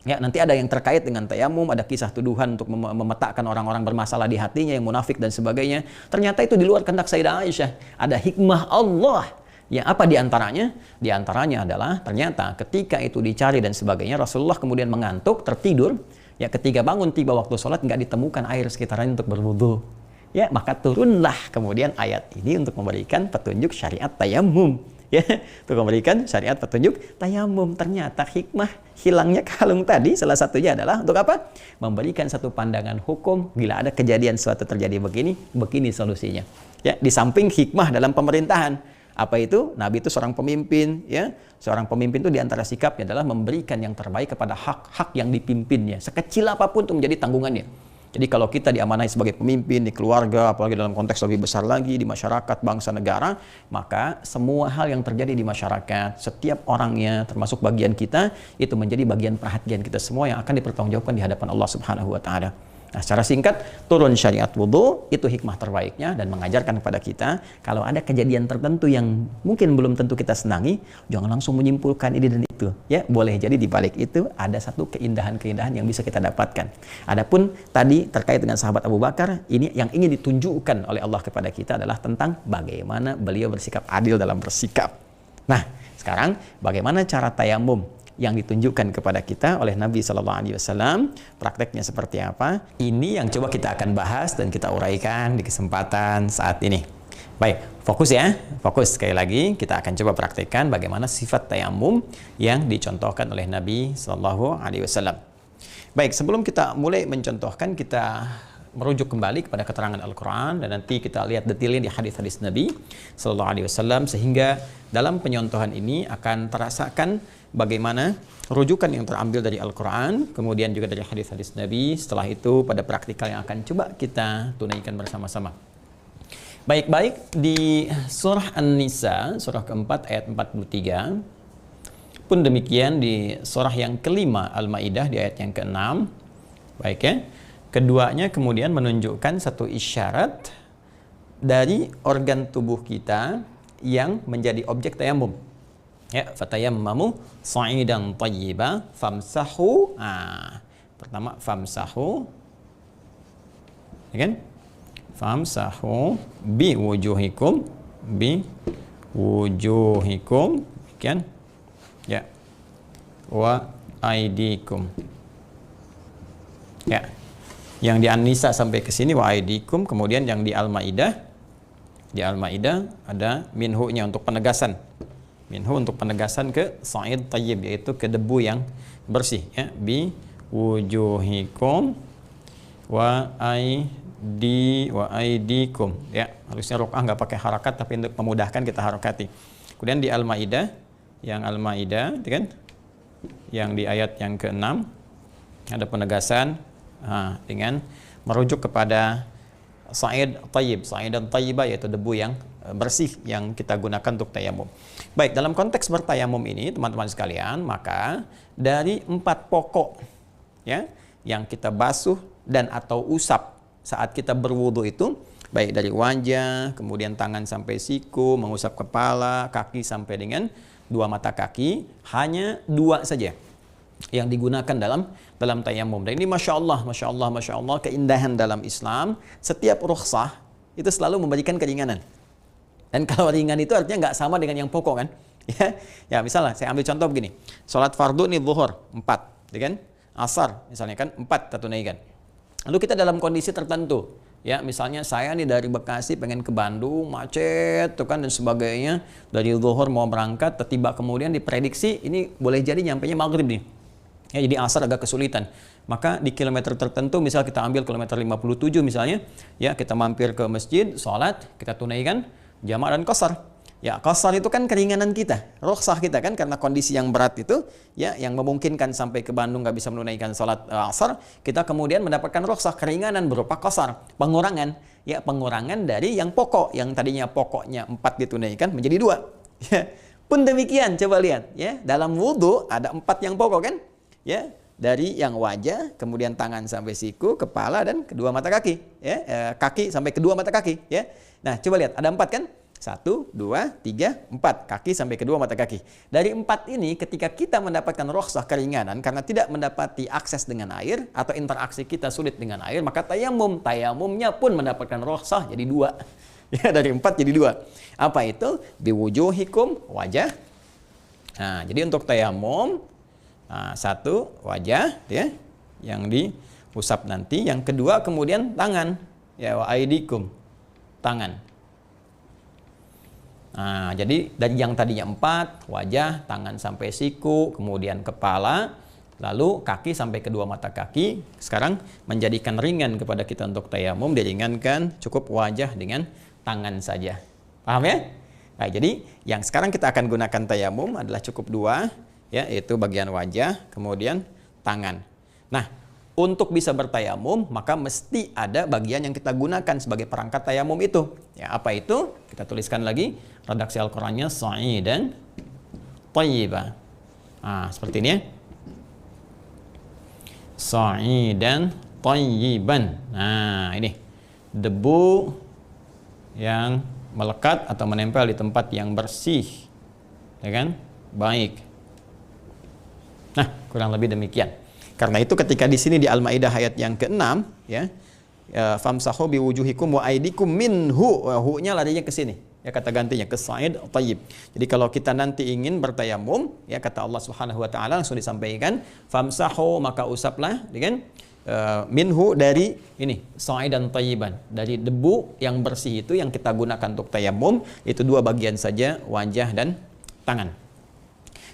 Ya, nanti ada yang terkait dengan tayamum, ada kisah tuduhan untuk memetakkan orang-orang bermasalah di hatinya yang munafik dan sebagainya. Ternyata itu di luar kehendak Sayyidah Aisyah. Ada hikmah Allah. Yang apa di antaranya? Di antaranya adalah ternyata ketika itu dicari dan sebagainya, Rasulullah kemudian mengantuk, tertidur. Ya, ketika bangun tiba waktu sholat nggak ditemukan air sekitarnya untuk berwudu. Ya, maka turunlah kemudian ayat ini untuk memberikan petunjuk syariat tayamum. Ya, untuk memberikan syariat petunjuk tayamum. Ternyata hikmah hilangnya kalung tadi salah satunya adalah untuk apa? Memberikan satu pandangan hukum. Bila ada kejadian suatu terjadi begini, begini solusinya. Ya, di samping hikmah dalam pemerintahan, apa itu? Nabi itu seorang pemimpin, ya. Seorang pemimpin itu diantara sikapnya adalah memberikan yang terbaik kepada hak-hak yang dipimpinnya, sekecil apapun itu menjadi tanggungannya. Jadi kalau kita diamanai sebagai pemimpin di keluarga, apalagi dalam konteks lebih besar lagi di masyarakat, bangsa, negara, maka semua hal yang terjadi di masyarakat, setiap orangnya, termasuk bagian kita, itu menjadi bagian perhatian kita semua yang akan dipertanggungjawabkan di hadapan Allah Subhanahu wa taala. Nah, secara singkat, turun syariat wudu itu hikmah terbaiknya, dan mengajarkan kepada kita kalau ada kejadian tertentu yang mungkin belum tentu kita senangi, jangan langsung menyimpulkan ini dan itu. Ya, boleh jadi di balik itu ada satu keindahan-keindahan yang bisa kita dapatkan. Adapun tadi terkait dengan sahabat Abu Bakar, ini yang ingin ditunjukkan oleh Allah kepada kita adalah tentang bagaimana beliau bersikap adil dalam bersikap. Nah, sekarang bagaimana cara tayamum yang ditunjukkan kepada kita oleh Nabi Sallallahu Alaihi Wasallam, prakteknya seperti apa? Ini yang coba kita akan bahas dan kita uraikan di kesempatan saat ini. Baik, fokus ya, fokus sekali lagi. Kita akan coba praktekkan bagaimana sifat tayamum yang dicontohkan oleh Nabi Sallallahu Alaihi Wasallam. Baik, sebelum kita mulai mencontohkan, kita merujuk kembali kepada keterangan Al-Quran, dan nanti kita lihat detailnya di hadis-hadis Nabi Sallallahu Alaihi Wasallam, sehingga dalam penyontohan ini akan terasakan bagaimana rujukan yang terambil dari Al-Quran, kemudian juga dari hadis-hadis Nabi. Setelah itu pada praktikal yang akan coba kita tunaikan bersama-sama. Baik-baik, di surah An-Nisa, surah keempat ayat 43, pun demikian di surah yang kelima Al-Maidah di ayat yang ke-6. Baik ya, Keduanya kemudian menunjukkan satu isyarat dari organ tubuh kita yang menjadi objek tayamum. Ya, fatayammamu sa'idan thayyiba famsahu. Pertama famsahu. Ya kan? Famsahu bi wujuhikum kan? Ya. Wa aidikum. Ya. Yang di An-Nisa sampai ke sini wa aidikum, kemudian yang di Al-Maidah ada minhu-nya untuk penegasan. Minhu untuk penegasan ke sa'id tayyib, yaitu ke debu yang bersih, ya. Bi wujuhikum wa aidikum, ya. Harusnya ruk'ah nggak pakai harakat, tapi untuk memudahkan kita harakati. Kemudian di Al-Maidah, itu kan, yang di ayat yang ke-6 ada penegasan dengan merujuk kepada sa'id tayyib, sa'idan thayyiba, yaitu debu yang bersih yang kita gunakan untuk tayamum. Baik, dalam konteks bertayamum ini teman-teman sekalian, maka dari 4 pokok, ya, yang kita basuh dan atau usap saat kita berwudu itu, baik dari wajah, kemudian tangan sampai siku, mengusap kepala, kaki sampai dengan 2 mata kaki, hanya 2 saja yang digunakan dalam tayamum. Dan ini masya Allah keindahan dalam Islam. Setiap rukhsah itu selalu memberikan keringanan. Dan kalau ringan itu artinya nggak sama dengan yang pokok, kan? Ya, misalnya saya ambil contoh begini. Sholat fardu nih zuhur 4, ya kan? Asar misalnya kan 4 kita tunaikan. Lalu kita dalam kondisi tertentu, ya, misalnya saya nih dari Bekasi pengen ke Bandung, macet tuh kan dan sebagainya, dari zuhur mau berangkat, tiba kemudian diprediksi ini boleh jadi nyampenya maghrib nih. Ya, jadi asar agak kesulitan. Maka di kilometer tertentu, misal kita ambil kilometer 57 misalnya, ya, kita mampir ke masjid, sholat, kita tunaikan jamak dan qasar. Ya, qasar itu kan keringanan kita, rukhsah kita kan, karena kondisi yang berat itu, ya, yang memungkinkan sampai ke Bandung nggak bisa menunaikan sholat asar, kita kemudian mendapatkan rukhsah, keringanan berupa qasar, pengurangan, ya, pengurangan dari yang pokok, yang tadinya pokoknya 4 ditunaikan menjadi 2. Ya, pun demikian, coba lihat, ya, dalam wudu ada 4 yang pokok kan, ya, dari yang wajah, kemudian tangan sampai siku, kepala dan kedua mata kaki, ya, kaki sampai kedua mata kaki, ya. Nah, coba lihat, ada 4 kan? 1, 2, 3, 4 kaki sampai kedua mata kaki. Dari 4 ini, ketika kita mendapatkan rukhsah keringanan karena tidak mendapati akses dengan air atau interaksi kita sulit dengan air, maka tayamumnya pun mendapatkan rukhsah jadi 2. Ya, dari 4 jadi 2. Apa itu? Biwujuhikum, wajah. Nah, jadi untuk tayamum, 1 wajah, ya, yang diusap nanti. Yang kedua kemudian tangan, ya, wa aidikum, tangan. Nah, jadi dari yang tadinya 4, wajah, tangan sampai siku, kemudian kepala, lalu kaki sampai kedua mata kaki, sekarang menjadikan ringan kepada kita untuk tayamum, diringankan cukup wajah dengan tangan saja. Paham ya? Nah, jadi yang sekarang kita akan gunakan tayamum adalah cukup 2, ya, yaitu bagian wajah, kemudian tangan. Nah, untuk bisa bertayamum, maka mesti ada bagian yang kita gunakan sebagai perangkat tayamum itu. Ya, apa itu? Kita tuliskan lagi redaksi Al-Qur'annya, sa'idan thayyiba. Seperti ini ya. Sa'idan thayyiban. Nah, ini debu yang melekat atau menempel di tempat yang bersih. Ya kan? Baik. Nah, kurang lebih demikian. Karena itu ketika di sini di Al-Maidah ayat yang ke-6, ya, famsahu biwujuhikum wa aidikum minhu, hu-nya larinya ke sini, ya, kata gantinya ke sa'id tayyib. Jadi kalau kita nanti ingin bertayamum, ya, kata Allah Subhanahu wa taala langsung disampaikan, famsahu, maka usaplah dengan minhu, dari ini sa'idan tayyiban, dari debu yang bersih itu yang kita gunakan untuk tayamum, itu 2 bagian saja, wajah dan tangan.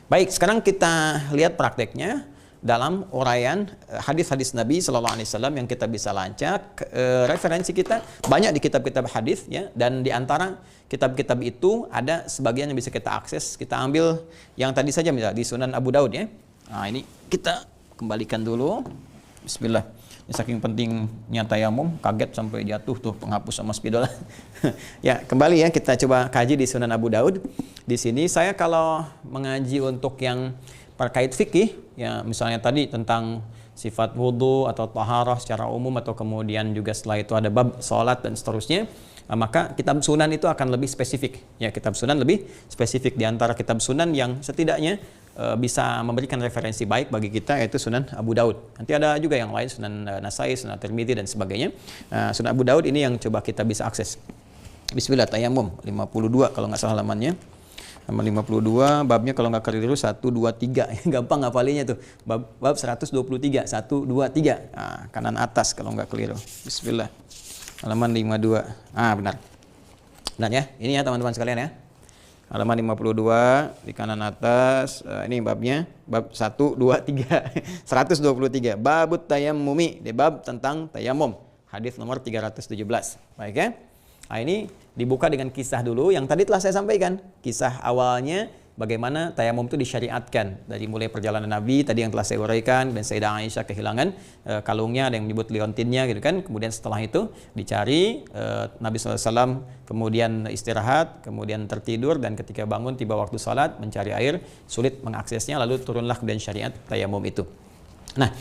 Baik, sekarang kita lihat prakteknya dalam uraian hadis-hadis Nabi Sallallahu Alaihi Wasallam yang kita bisa lacak. Referensi kita banyak di kitab-kitab hadis, ya, dan di antara kitab-kitab itu ada sebagian yang bisa kita akses. Kita ambil yang tadi saja, misalnya di Sunan Abu Daud, ya. Nah, ini kita kembalikan dulu. Bismillah. Ini saking pentingnya tayamum, kaget sampai jatuh tuh penghapus sama spidol. Ya, kembali ya, kita coba kaji di Sunan Abu Daud. Di sini saya kalau mengaji untuk yang terkait fikih, ya, misalnya tadi tentang sifat wudhu atau taharah secara umum, atau kemudian juga setelah itu ada bab sholat dan seterusnya, maka kitab sunan itu akan lebih spesifik. Ya, kitab sunan lebih spesifik di antara kitab sunan yang setidaknya bisa memberikan referensi baik bagi kita, yaitu Sunan Abu Daud. Nanti ada juga yang lain, Sunan Nasai, Sunan Tirmidzi dan sebagainya. Sunan Abu Daud ini yang coba kita bisa akses. Bismillah, tayamum 52 kalau nggak salah halamannya. Halaman 52, babnya kalau nggak keliru 1, 2, 3. Gampang ngapalinya tuh. Bab 123, 1, 2, 3. Nah, kanan atas kalau nggak keliru. Bismillah. Halaman 52. Benar. Benar ya? Ini ya teman-teman sekalian ya. Halaman 52 di kanan atas, ini babnya, bab 1, 2, 3. 123. Babut tayammumi, di bab tentang tayamum. Hadis nomor 317. Baik ya? Nah, ini dibuka dengan kisah dulu yang tadi telah saya sampaikan. Kisah awalnya bagaimana tayamum itu disyariatkan dari mulai perjalanan Nabi tadi yang telah saya uraikan, dan Sayyidah Aisyah kehilangan kalungnya, ada yang menyebut liontinnya gitu kan. Kemudian setelah itu dicari, Nabi SAW kemudian istirahat, kemudian tertidur, dan ketika bangun tiba waktu salat mencari air, sulit mengaksesnya, lalu turunlah kemudian syariat tayamum itu. Nah,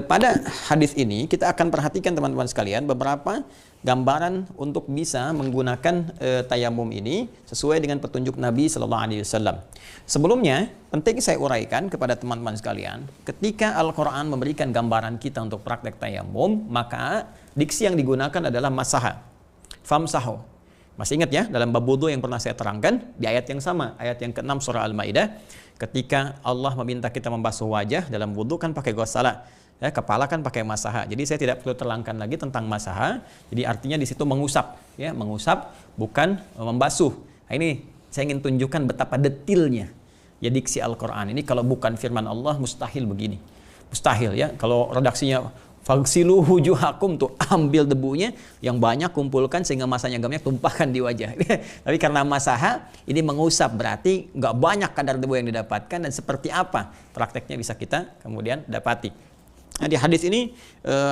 pada hadis ini kita akan perhatikan teman-teman sekalian beberapa gambaran untuk bisa menggunakan tayamum ini sesuai dengan petunjuk Nabi Sallallahu Alaihi Wasallam. Sebelumnya, penting saya uraikan kepada teman-teman sekalian, ketika Al-Quran memberikan gambaran kita untuk praktek tayamum, maka diksi yang digunakan adalah masaha, famsahu. Masih ingat ya, dalam bab wudu yang pernah saya terangkan, di ayat yang sama, ayat yang ke-6 surah Al-Maidah, ketika Allah meminta kita membasuh wajah dalam wudu kan pakai ghussalah. Ya, kepala kan pakai masaha. Jadi saya tidak perlu terangkan lagi tentang masaha. Jadi artinya di situ mengusap, ya, mengusap bukan membasuh. Nah, ini saya ingin tunjukkan betapa detilnya ya diksi Al-Qur'an ini. Kalau bukan firman Allah mustahil begini. Mustahil ya. Kalau redaksinya fagsilu wujuhakum, tuh ambil debunya yang banyak, kumpulkan sehingga masanya gamnya tumpahkan di wajah. Tapi karena masaha ini mengusap, berarti nggak banyak kadar debu yang didapatkan, dan seperti apa prakteknya bisa kita kemudian dapati. Nah, di hadis ini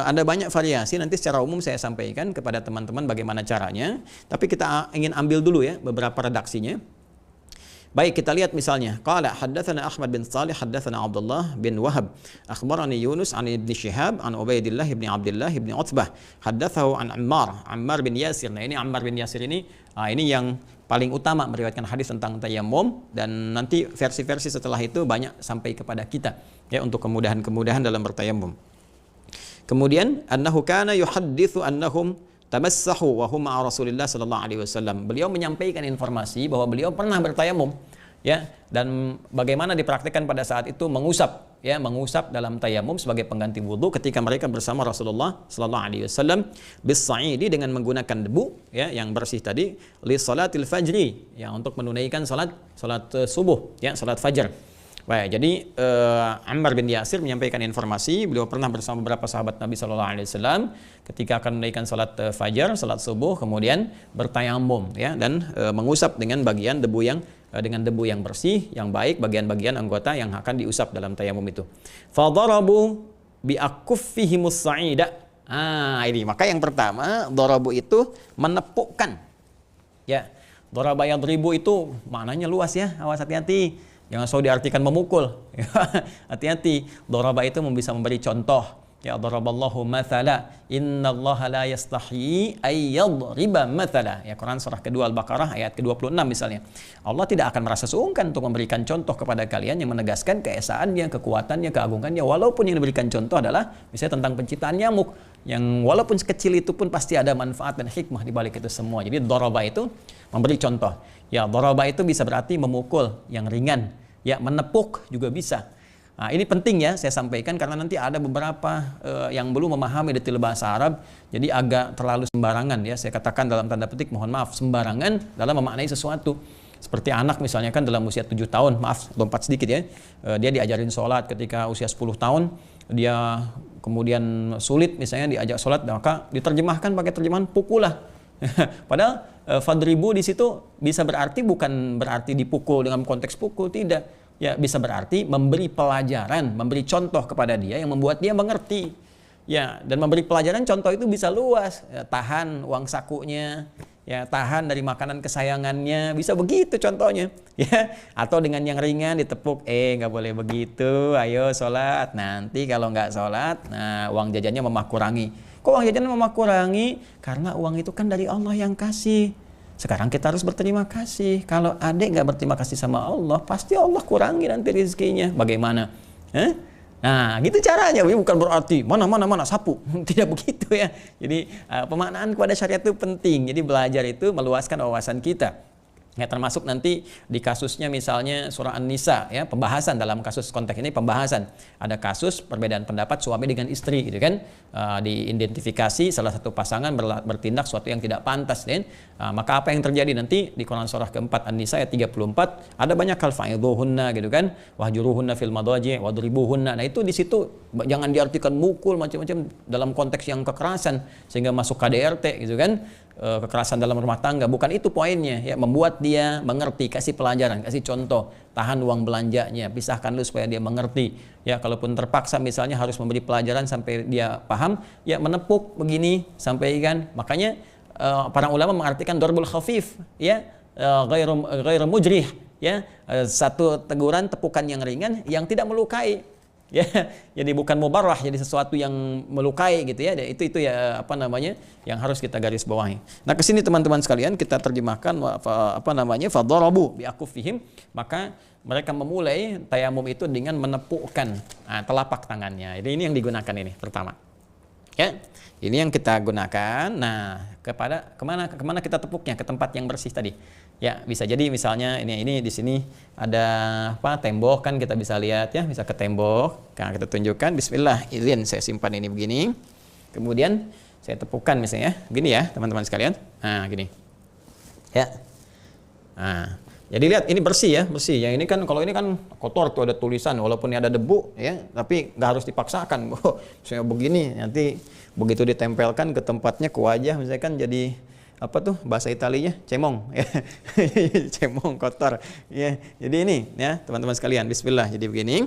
ada banyak variasi, nanti secara umum saya sampaikan kepada teman-teman bagaimana caranya, tapi kita ingin ambil dulu ya beberapa redaksinya. Baik, kita lihat misalnya. Qala haddatsana Ahmad bin Shalih haddatsana Abdullah bin Wahab akhbarani Yunus an Ibnu Syihab an Ubaidillah bin Abdullah bin Utbah haddatsahu an Ammar bin Yasir. Nah, ini Ammar bin Yasir ini yang paling utama meriwayatkan hadis tentang tayammum, dan nanti versi-versi setelah itu banyak sampai kepada kita ya untuk kemudahan-kemudahan dalam bertayammum. Kemudian annahu kana yuhadditsu annahum tamassahu wa hum ma'a Rasulillah sallallahu alaihi wasallam. Beliau menyampaikan informasi bahwa beliau pernah bertayamum ya, dan bagaimana dipraktikkan pada saat itu mengusap ya, mengusap dalam tayamum sebagai pengganti wudu ketika mereka bersama Rasulullah sallallahu alaihi wasallam bis-sa'idi, dengan menggunakan debu ya yang bersih tadi, li salatil fajri ya, untuk menunaikan salat subuh ya, salat fajar. Baik, jadi Ammar bin Yasir menyampaikan informasi, beliau pernah bersama beberapa sahabat Nabi Sallallahu Alaihi Wasallam ketika akan menunaikan salat fajar, salat subuh, kemudian bertayamum ya, dan mengusap dengan bagian debu yang bersih, yang baik, bagian-bagian anggota yang akan diusap dalam tayamum itu. Fadarabu bi akuffihimus sa'ida. Ini maka yang pertama, darabu itu menepukkan. Ya, daraba yadribu itu maknanya luas ya, awas hati-hati. Jangan selalu diartikan memukul. Hati-hati. Daraba itu bisa memberi contoh. Ya, daraballahu mathala. Innallaha la yastahi ay yadriba mathala. Ya, Quran surah kedua Al-Baqarah ayat ke-26 misalnya. Allah tidak akan merasa sungkan untuk memberikan contoh kepada kalian yang menegaskan keesaannya, kekuatannya, keagungannya, walaupun yang diberikan contoh adalah misalnya tentang penciptaan nyamuk, yang walaupun sekecil itu pun pasti ada manfaat dan hikmah di balik itu semua. Jadi daraba itu memberi contoh. Ya, daraba itu bisa berarti memukul yang ringan, ya, menepuk juga bisa. Nah, ini penting ya saya sampaikan karena nanti ada beberapa yang belum memahami detail bahasa Arab, jadi agak terlalu sembarangan ya. Saya katakan dalam tanda petik, mohon maaf, sembarangan dalam memaknai sesuatu. Seperti anak misalnya kan dalam usia 7 tahun, maaf lompat sedikit ya, dia diajarin sholat ketika usia 10 tahun, dia kemudian sulit misalnya diajak sholat, maka diterjemahkan pakai terjemahan pukulah. Padahal fadribu di situ bisa berarti bukan berarti dipukul dengan konteks pukul, tidak. Ya, bisa berarti memberi pelajaran, memberi contoh kepada dia yang membuat dia mengerti. Ya, dan memberi pelajaran contoh itu bisa luas. Ya, tahan uang sakunya, ya tahan dari makanan kesayangannya, bisa begitu contohnya, ya. Atau dengan yang ringan ditepuk, nggak boleh begitu, ayo sholat. Nanti kalau nggak sholat, nah uang jajannya Mama kurangi. Kok uang jajannya Mama kurangi? Karena uang itu kan dari Allah yang kasih. Sekarang kita harus berterima kasih. Kalau adik nggak berterima kasih sama Allah, pasti Allah kurangi nanti rezekinya. Bagaimana? Nah, gitu caranya. Bukan berarti mana sapu. Tidak begitu ya. Jadi pemaknaan kepada syariat itu penting. Jadi belajar itu meluaskan wawasan kita. Ya, termasuk nanti di kasusnya misalnya surah An-Nisa, ya, pembahasan dalam kasus konteks ini pembahasan. Ada kasus perbedaan pendapat suami dengan istri gitu kan. Diidentifikasi salah satu pasangan bertindak sesuatu yang tidak pantas kan. Maka apa yang terjadi nanti di Quran surah keempat An-Nisa ayat 34 ada banyak hal fa'idhuhunna gitu kan. Wahjuruhunna fil madaji' wadribuhunna. Nah, itu di situ jangan diartikan mukul macam-macam dalam konteks yang kekerasan sehingga masuk KDRT gitu kan. Kekerasan dalam rumah tangga, bukan itu poinnya ya. Membuat dia mengerti, kasih pelajaran, kasih contoh, tahan uang belanjanya, pisahkan dulu supaya dia mengerti ya. Kalaupun terpaksa misalnya harus memberi pelajaran sampai dia paham ya, menepuk begini sampai kan. Makanya para ulama mengartikan darbul khafif ya, ghairu mujrih ya, satu teguran, tepukan yang ringan yang tidak melukai ya. Jadi bukan mubarrah, jadi sesuatu yang melukai gitu ya. Itu ya apa namanya yang harus kita garis bawahi. Nah, kesini teman-teman sekalian kita terjemahkan apa namanya fadarabu biakufihim, maka mereka memulai tayamum itu dengan menepukkan telapak tangannya. Jadi ini yang digunakan ini pertama. Ya, ini yang kita gunakan. Nah, kemana kita tepuknya? Ke tempat yang bersih tadi. Ya, bisa jadi misalnya ini di sini ada tembok kan, kita bisa lihat ya, bisa ke tembok. Nah, kita tunjukkan. Bismillah, izin saya simpan ini begini. Kemudian saya tepukan misalnya, begini ya teman-teman sekalian. Nah, gini. Ya. Nah, jadi lihat ini bersih ya, bersih. Yang ini kan kalau ini kan kotor tuh, ada tulisan walaupun ini ada debu ya, tapi nggak harus dipaksakan. Saya begini nanti begitu ditempelkan ke tempatnya, ke wajah misalnya kan jadi apa tuh bahasa Italinya cemong ya. Cemong kotor ya. Jadi ini ya teman-teman sekalian, bismillah. Jadi begini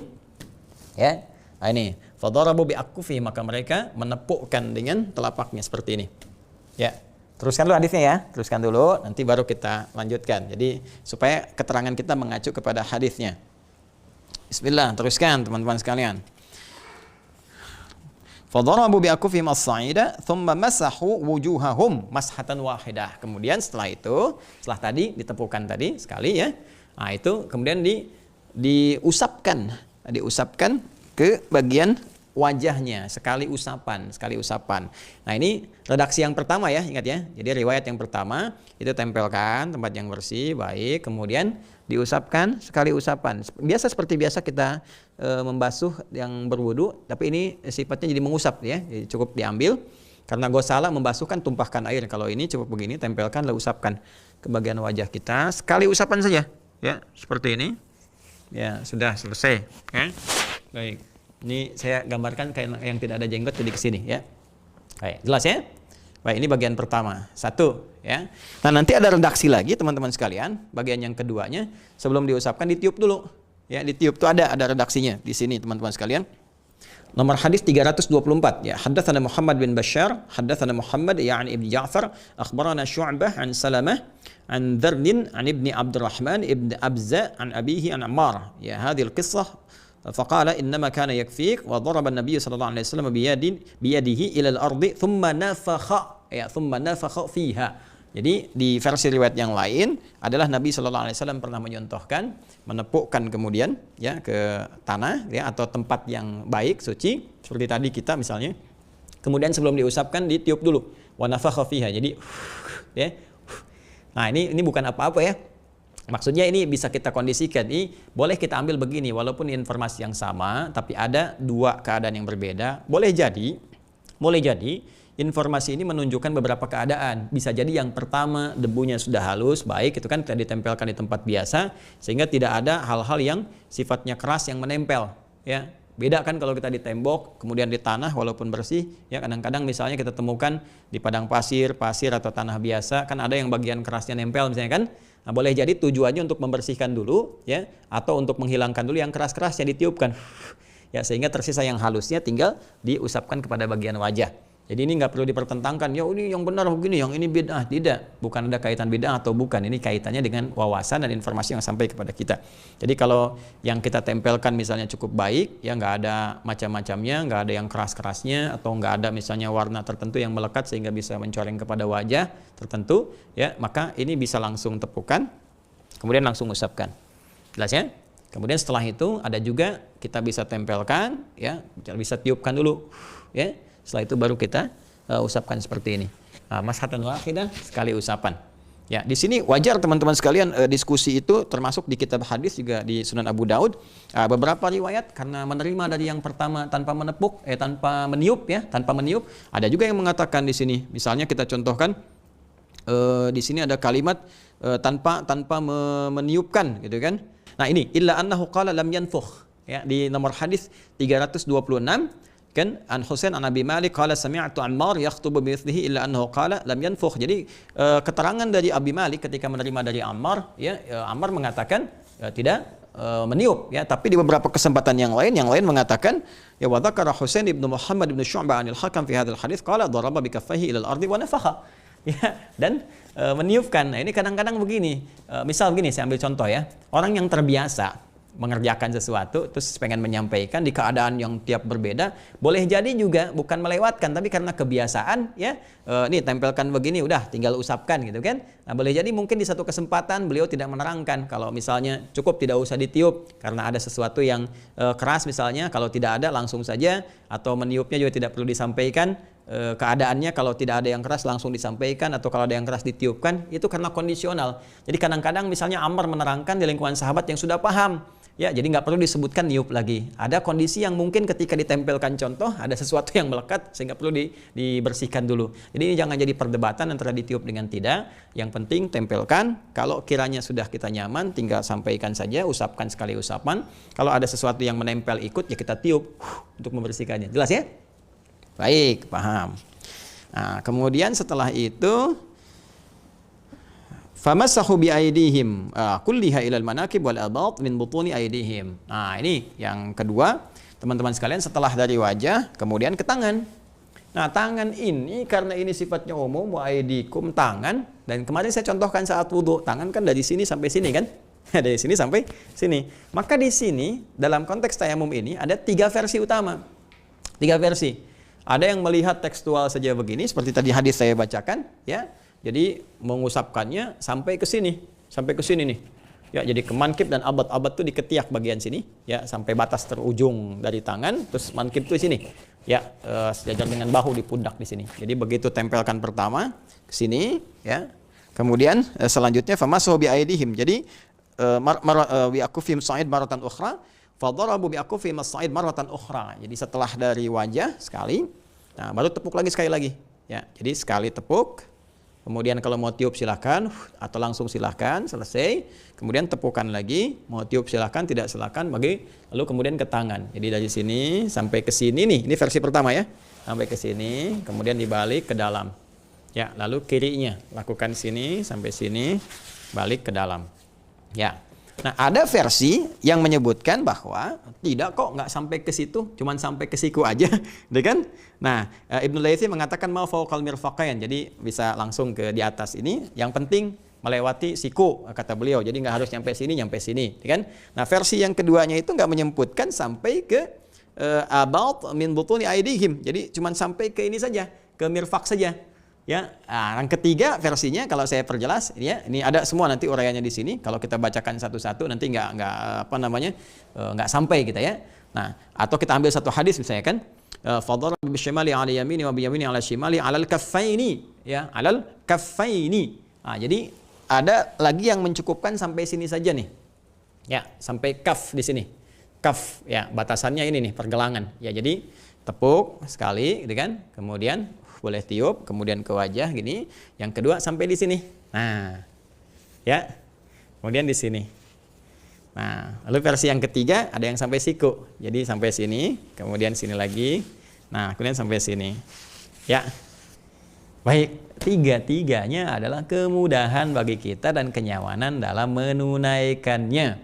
ya. Nah, ini fadarabu biakufi, maka mereka menepukkan dengan telapaknya seperti ini ya. Teruskan dulu hadisnya ya, teruskan dulu, nanti baru kita lanjutkan. Jadi supaya keterangan kita mengacu kepada hadisnya. Bismillah, teruskan teman-teman sekalian. Fadarabu biakufihim as-sa'ida thumma masahu wujuhahum mashatan wahidah. Kemudian setelah itu, setelah tadi ditepukan tadi sekali ya. Nah, itu kemudian diusapkan ke bagian wajahnya, sekali usapan. Nah, ini redaksi yang pertama ya, ingat ya. Jadi riwayat yang pertama itu tempelkan tempat yang bersih, baik, kemudian diusapkan sekali usapan. Biasa seperti biasa kita membasuh yang berwudu, tapi ini sifatnya jadi mengusap ya. Jadi cukup diambil, karena gosala membasuh kan tumpahkan air. Kalau ini cukup begini, tempelkan lalu usapkan ke bagian wajah kita, sekali usapan saja ya, seperti ini. Ya, sudah selesai ya. Baik. Ini saya gambarkan kayak yang tidak ada jenggot jadi kesini ya. Baik, jelas ya? Baik, ini bagian pertama. Satu ya. Nah, nanti ada redaksi lagi teman-teman sekalian. Bagian yang keduanya sebelum diusapkan ditiup dulu. Ya, ditiup tuh ada redaksinya di sini teman-teman sekalian. Nomor hadis 324 ya. Haddatsana Muhammad bin Bashar, haddatsana Muhammad ya'ni Ibn Ja'far, akhbarana Syu'bah an Salamah an Dharnin an Ibni Abdurrahman ibn Abza an abihi an Ammar. Ya, hadhihi al-qissah فقال إنما كان يكفيك وضرب النبي صلى الله عليه وسلم بيده إلى الأرض ثم نفخ فيها. Jadi di versi riwayat yang lain adalah Nabi Shallallahu Alaihi Wasallam pernah menyontohkan menepukkan kemudian ya ke tanah ya, atau tempat yang baik suci seperti tadi kita misalnya. Kemudian sebelum diusapkan ditiup dulu. Wa nafakha fiha. Jadi ya. Nah, ini bukan apa-apa ya. Maksudnya ini bisa kita kondisikan, ini boleh kita ambil begini, walaupun informasi yang sama, tapi ada dua keadaan yang berbeda. Boleh jadi informasi ini menunjukkan beberapa keadaan. Bisa jadi yang pertama debunya sudah halus, baik, itu kan tidak ditempelkan di tempat biasa, sehingga tidak ada hal-hal yang sifatnya keras yang menempel. Ya, beda kan kalau kita di tembok, kemudian di tanah, walaupun bersih, ya kadang-kadang misalnya kita temukan di padang pasir atau tanah biasa, kan ada yang bagian kerasnya nempel misalnya kan. Nah, boleh jadi tujuannya untuk membersihkan dulu ya, atau untuk menghilangkan dulu yang keras-keras yang ditiupkan. Ya, sehingga tersisa yang halusnya tinggal diusapkan kepada bagian wajah. Jadi ini nggak perlu dipertentangkan, ya ini yang benar begini, yang ini bid'ah. Tidak, bukan ada kaitan bid'ah atau bukan. Ini kaitannya dengan wawasan dan informasi yang sampai kepada kita. Jadi kalau yang kita tempelkan misalnya cukup baik, ya nggak ada macam-macamnya, nggak ada yang keras-kerasnya, atau nggak ada misalnya warna tertentu yang melekat sehingga bisa mencoreng kepada wajah tertentu, ya maka ini bisa langsung tepukan, kemudian langsung usapkan. Jelas ya? Kemudian setelah itu ada juga kita bisa tempelkan, ya bisa tiupkan dulu, ya. Setelah itu baru kita usapkan seperti ini. Mashatan wahidah, sekali usapan. Ya, di sini wajar teman-teman sekalian diskusi itu termasuk di kitab hadis juga di Sunan Abu Daud. Beberapa riwayat karena menerima dari yang pertama tanpa menepuk, tanpa meniup ya, tanpa meniup. Ada juga yang mengatakan di sini, misalnya kita contohkan di sini ada kalimat tanpa meniupkan gitu kan. Nah, ini illa annahu qala lam yanfukh ya, di nomor hadis 326 kan, an Husain an Abi Malik qala sami'tu Ammar yakhtubu bi mithlihi illa annahu qala lam yanfukh. Jadi keterangan dari Abi Malik ketika menerima dari Ammar ya, Ammar mengatakan tidak meniup ya, tapi di beberapa kesempatan yang lain mengatakan ya, wa dzakara Husain ibnu Muhammad ibnu Syu'bah anil Hakam fi hadzal hadits qala daraba bi kaffaihi ila al-ardi wa nafakha ya, dan meniupkan. Nah, ini kadang-kadang begini, misal begini, saya ambil contoh ya, orang yang terbiasa mengerjakan sesuatu terus pengen menyampaikan di keadaan yang tiap berbeda, boleh jadi juga bukan melewatkan tapi karena kebiasaan ya, nih tempelkan begini udah tinggal usapkan gitu kan. Nah, boleh jadi mungkin di satu kesempatan beliau tidak menerangkan kalau misalnya cukup tidak usah ditiup karena ada sesuatu yang keras misalnya, kalau tidak ada langsung saja, atau meniupnya juga tidak perlu disampaikan keadaannya, kalau tidak ada yang keras langsung disampaikan, atau kalau ada yang keras ditiupkan, itu karena kondisional. Jadi kadang-kadang misalnya Ammar menerangkan di lingkungan sahabat yang sudah paham ya, jadi nggak perlu disebutkan niup lagi. Ada kondisi yang mungkin ketika ditempelkan contoh ada sesuatu yang melekat sehingga perlu dibersihkan dulu. Jadi ini jangan jadi perdebatan antara ditiup dengan tidak. Yang penting tempelkan. Kalau kiranya sudah kita nyaman, tinggal sampaikan saja, usapkan sekali usapan. Kalau ada sesuatu yang menempel ikut ya kita tiup untuk membersihkannya. Jelas ya? Baik, paham. Nah, kemudian setelah itu famassahu bi aydihim kulliha ilal manakib wal abat min butuni aydihim. Nah, ini yang kedua, teman-teman sekalian, setelah dari wajah kemudian ke tangan. Nah, tangan ini karena ini sifatnya umum, wa aydikum, tangan, dan kemarin saya contohkan saat wudu, tangan kan dari sini sampai sini kan? Dari sini sampai sini. Maka di sini dalam konteks tayamum ini ada 3 versi utama. 3 versi. Ada yang melihat tekstual saja begini seperti tadi hadis saya bacakan ya. Jadi mengusapkannya sampai ke sini nih. Ya, jadi ke mankib dan abad tuh di ketiak bagian sini, ya, sampai batas terujung dari tangan, terus mankib tuh sini. Ya, sejajar dengan bahu di pundak di sini. Jadi begitu tempelkan pertama ke sini, ya. Kemudian selanjutnya famassahu bi aydihim. Jadi bi akufihim sa'id maratan ukhra, fadarabu bi akufihim as-sa'id maratan ukhra. Jadi setelah dari wajah sekali, nah baru tepuk lagi sekali lagi. Ya, jadi sekali tepuk. Kemudian kalau mau tiup silahkan, atau langsung silahkan, selesai. Kemudian tepukan lagi, mau tiup silahkan, tidak silahkan, lalu kemudian ke tangan. Jadi dari sini sampai ke sini nih, ini versi pertama ya. Sampai ke sini, kemudian dibalik ke dalam. Ya, lalu kirinya, lakukan sini sampai sini, balik ke dalam. Ya. Nah, ada versi yang menyebutkan bahwa tidak kok, nggak sampai ke situ, cuman sampai ke siku aja, gitu kan? Nah, Ibnu Laitsi mengatakan mau fauqal mirfaqain, jadi bisa langsung ke di atas ini. Yang penting melewati siku, kata beliau. Jadi nggak harus nyampe sini, gitu kan? Nah, versi yang keduanya itu nggak menyebutkan sampai ke about min butuni aidihim. Jadi cuman sampai ke ini saja, ke mirfaq saja. Ya, yang ketiga versinya kalau saya perjelas, ya, ini ada semua nanti uraiannya di sini. Kalau kita bacakan satu-satu nanti nggak sampai kita ya. Nah, atau kita ambil satu hadis misalnya kan, fadhara bisyimali ala yamini wa biyamini ala shimali alal kaffaini, ya, alal kaffaini. Nah, jadi ada lagi yang mencukupkan sampai sini saja nih. Ya, sampai kaf di sini. Kaf, ya, batasannya ini nih, pergelangan. Ya, jadi tepuk sekali gitu kan. Kemudian boleh tiup, kemudian ke wajah gini. Yang kedua sampai di sini. Nah, ya. Kemudian di sini. Nah, lalu versi yang ketiga ada yang sampai siku. Jadi sampai sini, kemudian sini lagi. Nah, kemudian sampai sini. Ya. Baik, tiga-tiganya adalah kemudahan bagi kita dan kenyamanan dalam menunaikannya.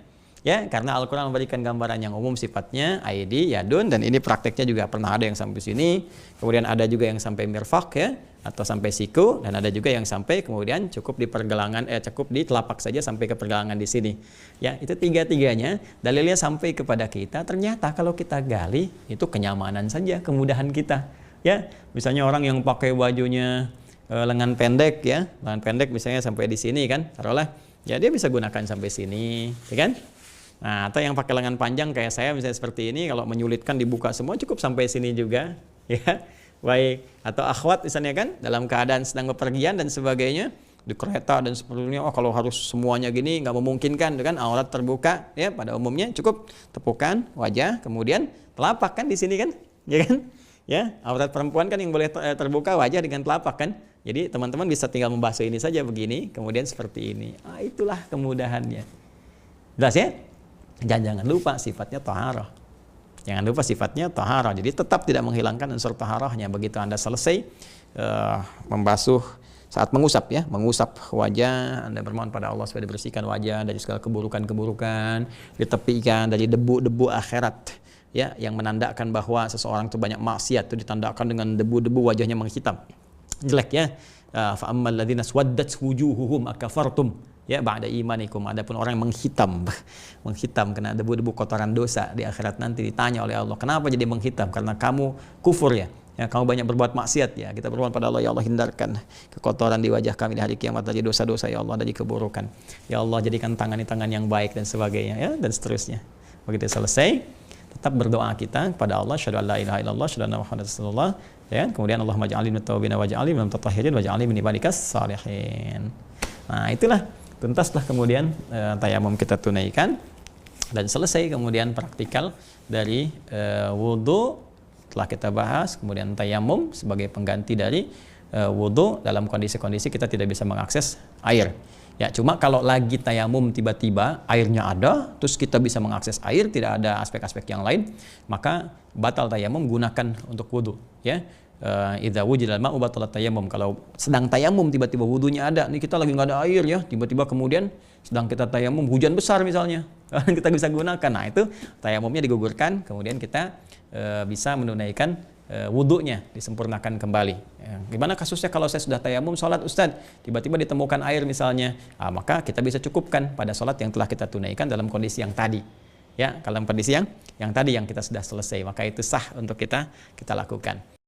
Ya, karena Al-Quran memberikan gambaran yang umum sifatnya aidi, yadun, dan ini prakteknya juga pernah ada yang sampai sini, kemudian ada juga yang sampai mirfaq ya, atau sampai siku, dan ada juga yang sampai kemudian cukup di pergelangan, cukup di telapak saja sampai ke pergelangan di sini. Ya, itu tiga-tiganya dalilnya sampai kepada kita. Ternyata kalau kita gali itu kenyamanan saja, kemudahan kita. Ya, misalnya orang yang pakai bajunya lengan pendek ya, lengan pendek misalnya sampai di sini kan, taruhlah, ya dia bisa gunakan sampai sini, ya kan? Nah, atau yang pakai lengan panjang kayak saya misalnya seperti ini, kalau menyulitkan dibuka semua cukup sampai sini juga, ya. Baik, atau akhwat misalnya kan dalam keadaan sedang bepergian dan sebagainya di kereta dan sebagainya, oh kalau harus semuanya gini nggak memungkinkan kan, aurat terbuka ya, pada umumnya cukup tepukan wajah kemudian telapak kan di sini kan, ya kan? Ya, aurat perempuan kan yang boleh terbuka wajah dengan telapak kan. Jadi teman-teman bisa tinggal membasuh ini saja begini, kemudian seperti ini. Ah, itulah kemudahannya. Jelas ya? Dan jangan lupa sifatnya taharah. Jangan lupa sifatnya taharah. Jadi tetap tidak menghilangkan unsur taharahnya. Begitu Anda selesai membasuh saat mengusap ya, mengusap wajah, Anda bermohon pada Allah supaya dibersihkan wajah dari segala keburukan-keburukan, ditepikan dari debu-debu akhirat ya, yang menandakan bahwa seseorang itu banyak maksiat, itu ditandakan dengan debu-debu wajahnya menghitam. Jelek ya. Fa ammal ladzina swaddat wujuhuhum akafartum ya ba'da imanikum. Adapun orang yang menghitam kena debu-debu kotoran dosa di akhirat nanti ditanya oleh Allah, kenapa jadi menghitam? Karena kamu kufur ya. Ya, kamu banyak berbuat maksiat ya. Kita berdoa pada Allah, ya Allah hindarkan kekotoran di wajah kami di hari kiamat dari dosa-dosa ya Allah, dari keburukan. Ya Allah jadikan tangan ini tangan yang baik dan sebagainya ya, dan seterusnya. Begitu selesai, tetap berdoa kita kepada Allah, syahadu an la ilaha illallah, syahadu anna Muhammadar Rasulullah. Ya, kemudian Allahumma ja'alni minat tawabin waj'alni minat tatahhirin waj'alni min ibadikas salihin. Nah, itulah tuntaslah kemudian tayamum kita tunaikan dan selesai kemudian praktikal dari wudu telah kita bahas, kemudian tayamum sebagai pengganti dari wudu dalam kondisi-kondisi kita tidak bisa mengakses air. Ya, cuma kalau lagi tayamum tiba-tiba airnya ada, terus kita bisa mengakses air, tidak ada aspek-aspek yang lain, maka batal tayamum, gunakan untuk wudu. Ya, idza wujidal ma'u batalat tayamum. Kalau sedang tayamum tiba-tiba wudunya ada, nih kita lagi nggak ada air ya, tiba-tiba kemudian sedang kita tayamum hujan besar misalnya, kita bisa gunakan. Nah itu tayamumnya digugurkan, kemudian kita bisa menunaikan wudunya, disempurnakan kembali. Ya, gimana kasusnya kalau saya sudah tayamum sholat Ustadz, tiba-tiba ditemukan air misalnya, maka kita bisa cukupkan pada sholat yang telah kita tunaikan dalam kondisi yang tadi. Ya, kalau kondisi yang tadi yang kita sudah selesai, maka itu sah untuk kita lakukan.